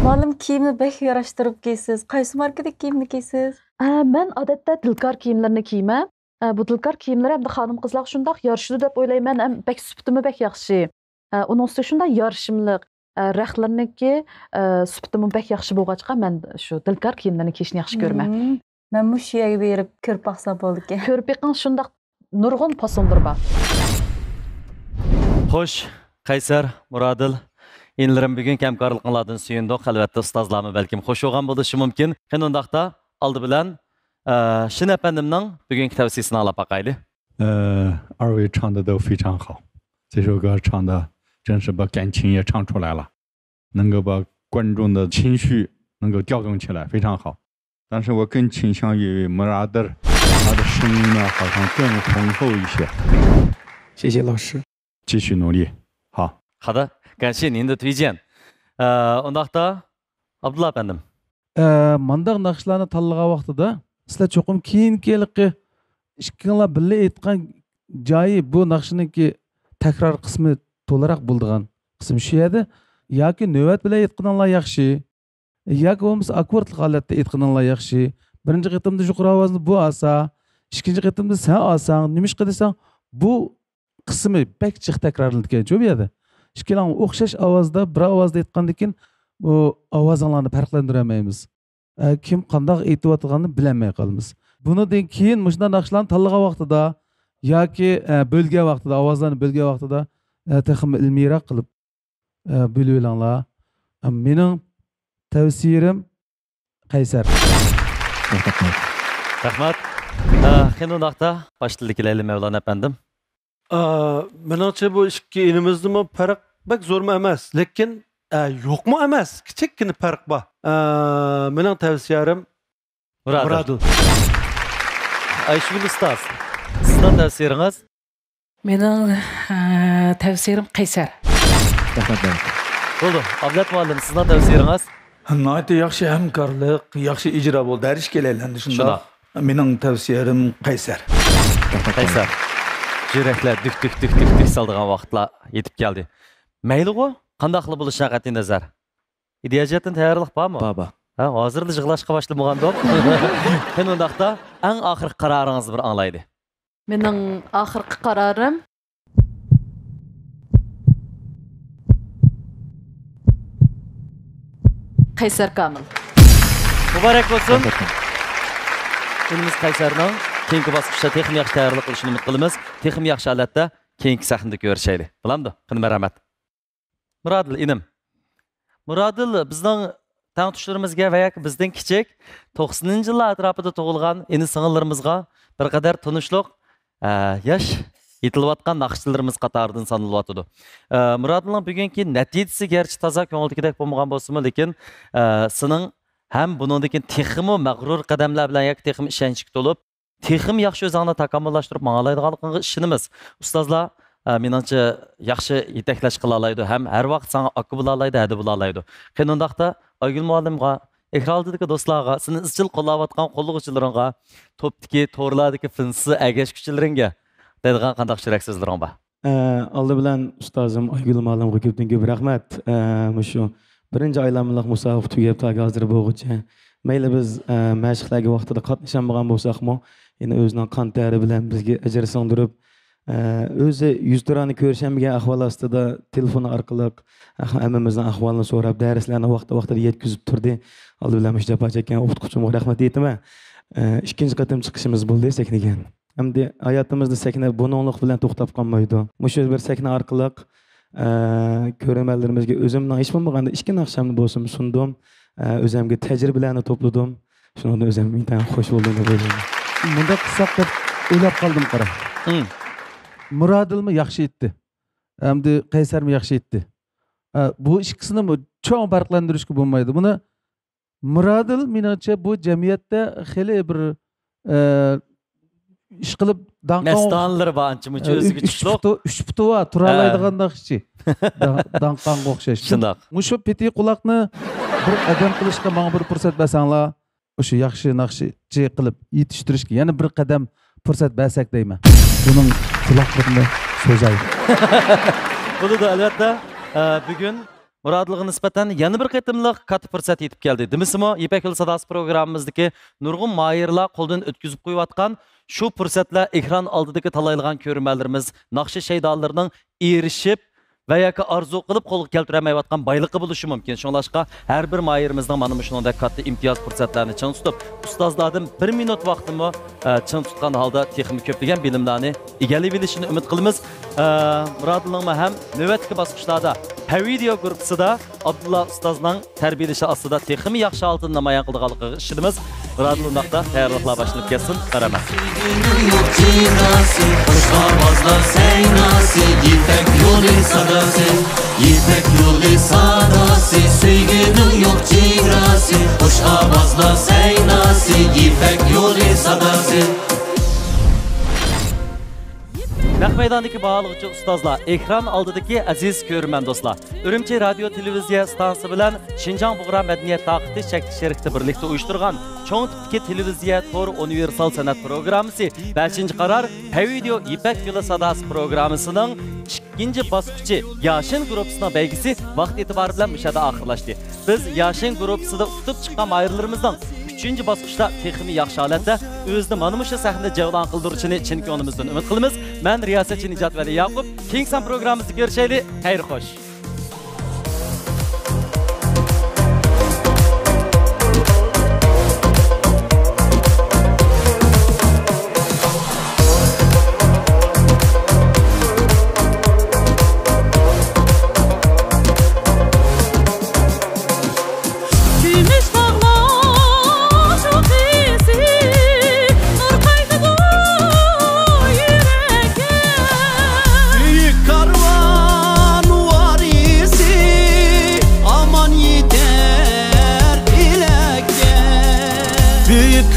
Malum kiyimni bek yaraştırıp giysiz. Qaysı markadaki kiyimni giysiz? Ben adetde dilkar kiyimlerini giymem. Bu dilkar kiyimler hem de hanım kızlar şundaq yarışıdı dep oylayman, hem bek süptümü bek yaxşı. Onun üstü şunda yarışımlıq. Rəxtlərindeki süptümü bek yaxşı boğaçqa ben şu dilkar kiyimlerini kiyişini yaxşı görmem. Ben bu şeye berip körp baxsam boldu ki. Körpeqin şundaq nurgun posondur ba. Xo'sh, Qaysar, Muradil, inlarim bugun hamkorliklardan suyundiq. Albatta ustozlarni balkim xush bo'lgan bo'lishi mumkin. Qani undaqda oldi bilan Shin apandimning bugungi tavsiyasini olib boqaylik. 二位唱的都非常好，这首歌唱的真是把感情也唱出来了，能够把观众的情绪能够调动起来，非常好。但是我更倾向于 Murad， 他的声音呢好像更浑厚一些。谢谢老师，继续努力。好，好的，感谢您的推荐。undaqda Abdullah apandim. Mandaq naqshlarni tanlagan vaqtida sizlar cho'qim keyingi ikkinglar birga aytgan joyi bu naqshniki takror qismi to'laroq bo'ldigan qism shu edi yoki navbat bilan aytganinglar yaxshi yoki bo'lmasa akkordli holatda aytganinglar yaxshi. Birinchi qitimda yuqori ovozni bu olsa, ikkinchi qitimda sen olsang, nima ish qilsang bu qismi bak jiq takrorlangan bu yerda. Ikkilang o'xshash ovozda bir ovozda aytgandan keyin bu ovozlarni farqlantira olmaymiz. Kim qanday aytayotganini bilmay qolamiz. Bundan keyin mushunday naqshlarni tanlagan vaqtida yoki bo'lgan vaqtida ovozlarni bo'lgan vaqtida texim ilmiyroq qilib bo'lib olinglar. Mening tavsiyam Qaysar. Rahmat. Qani undaqda boshliqliklarni Mavlon apandim. Menimcha bu ikki inimizdimi farq bak zo'rmi emas, lekin yo'qmi emas, kichikgina farq bor. Mening tavsiyalarim Muradil. Ayshul ustoz, sizning tavsiyangiz? Mening tavsiyam Qaysar. Bo'ldi. Ablat muallim, sizning tavsiyangiz? Nihoyatda yaxshi hamkorlik, yaxshi ijro bo'ldi. Darish kelaylardi shunda. Mening tavsiyalarim Qaysar. Qaysar. Yuraklar dük saldigan vaqtlar yetib keldi. Mayli-ku, qandaqli bo'lishiga qat'iy nazar. İdiyacatdan tayyorlik bormi? Bor. Ha, hozirda yig'lashga boshlamagandim. Qani undaqda eng oxirgi qaroringizni bir anglaydi. Mening oxirgi qarorim Qaysar Kamil. Muborak bo'lsin. Kunimiz Qaysarning keyingi bosqichda texnik yaxshi tayyorlik qilishini umid qilamiz. Texnik yaxshi holatda keyingi sahnada ko'rishaylik. Bilamdi? Qani marhamat. Muradil inim. Muradil bizning tanışlarımızga va yoki bizdan kichik 90-yillar atrofida tug'ilgan ini-sing'illarimizga bir qadar tanishliq yosh yetilayotgan naqshlarimiz qatoridan sanalyotdi. Muradilning bugungi natijasi garchi toza ko'ngildagidek bo'lmagan bo'lsa-mu, lekin sening ham bundan keyin texmi mag'rur qadamlar bilan yoki texmi ishonchga to'lib, texmi yaxshi o'zingni takomillashtirib manglaydiganligiga ishonamiz. Ustozlar menimcha yaxshi yetaklash qila oladi, ham har vaqt senga akı bo'la oladi, hadi bo'la oladi. Qanundaqda Aygül muallimga, ekrandagi do'stlarga, seni izchil qo'llayotgan qo'llag'uvchilaringga, to'pdagi, to'rlardagi finsi agashkuchilaringga deydigan qanday shiraksizlaring bor? Aldı bilan ustozim Aygül muallimga ko'p rahmat. Shu birinchi aylanmalik musobaqa tugab hozir bo'g'icha. Mayli biz mashqlarga vaqtida qatnashmagan bo'lsak-mu, yana o'zining qon tari bilan bizga ajr singdirib, o'zi yuz turani ko'rishmagan ahvol ostida telefon orqali hammamizning ahvolini so'rab darslarni vaqtida yetkazib turdi. Aldi bilan jafo chekkan o'qituvchimga rahmat aytaman. Ikkinchi qatim chiqishimiz bo'ldi saknagan. Hamda hayotimizda sakna bunonliq bilan to'xtab qolmaydi. Mushu bir sakna orqali ko'rganlarimizga o'zimning hech bo'lmaganda ikki naqshamni bo'lsin sundim. O'zimga tajribalarni to'pladim. Shundan o'zim intan xush bo'ldim deb o'ylayman. Bunda qisqa deb o'ylab qoldim qara. Muradilmi yaxshi etdi. Hamda Qaysarmi yaxshi etdi. Bu ikkisini cho'ng farqlantirishga bo'lmaydi. Buni Muradil menimcha bu jamiyatda xeli bir ish qilib Mestanlar bor ancha-muncha o'ziga chiqdi. 3 puti va tura oladigandan kichik. Danqonga o'xshash. Shundoq. Mushu peti quloqni bir qadam qilishga menga bir fursat bersanglar, o'sha yaxshi naqshchi qilib yetishtirishga yana bir qadam fursat bersak deyman. Buning quloqlarini so'zay. Buni da albatta bugun Muradilga nisbatan yana bir qatimliq katta fursat yetib keldi. Demisimi, Ipak Yo'li Sadosi programmamizdagi nurg'un mayirlar qo'ldan o'tkazib qo'yayotgan shu fursatlar ekran oldidagi talaylgan ko'rmalarimiz naqshi shaydolarining erishib va yoki orzu qilib qo'lga keltirolmayotgan boyliqi bo'lishi mumkin. Shunlashqa har bir mayirimizning mana shunday katta imtiyoz fursatlarini chin tutib, ustozlardan 1 minut vaqtimi chin tutgan holda texnik ko'plagan bilimlarni egallab olishini umid qilamiz. Muradilning ham navbatdagi bosqichlarda video guruhida Abdulla ustozning tarbiyalashi ostida texnik yaxshi oltin namoyon qilganligini ishonamiz. Muradil undaqda tayyorliklar boshlanib ketsin. Qaraman. İpek yolu sadası, sevginin yok çiğrası, hoş avazla seynası, İpek yolu sadası. Naq maydondagi bağlıqçı ustozlar, ekran oldidagi aziz ko'rman do'stlar. Urumchi radio televiziya stansiyasi bilan Xinjiang Bug'ra madaniyat taqdiri shakli sherikda birlikda uyushtirgan cho'ng tipdagi televiziya tor universal san'at programmasi 5-qaror Video Ipak Yo'li Sadosi programmasining ikkinchi bosqichi Yashin guruhisining belgisi vaqt e'tibori bilan mushada oxirlashdi. Biz Yashin guruhisida utib chiqqan mayirlarimizning 3-chi bosqichda texnik yaxshi holatda o'zini mana shu sahnada javlon qildirishini chin ko'nglimizdan umid qilamiz. Men riyosatchi Nijat Vali Yaqub, Kingsan programmamizga ko'rishaylik. Xayr xo'sh.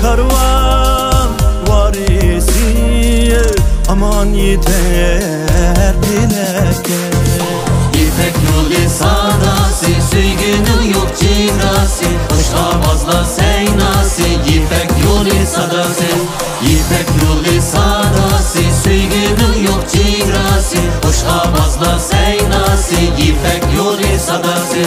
Karvan varisi aman yeter dileke. İpek yolu sadası, sevginin yok çiğrası, hoş avazla seynası, İpek yolu sadası, İpek yolu sadası, sevginin yok çiğrası, hoş avazla seynası, İpek yolu sadası.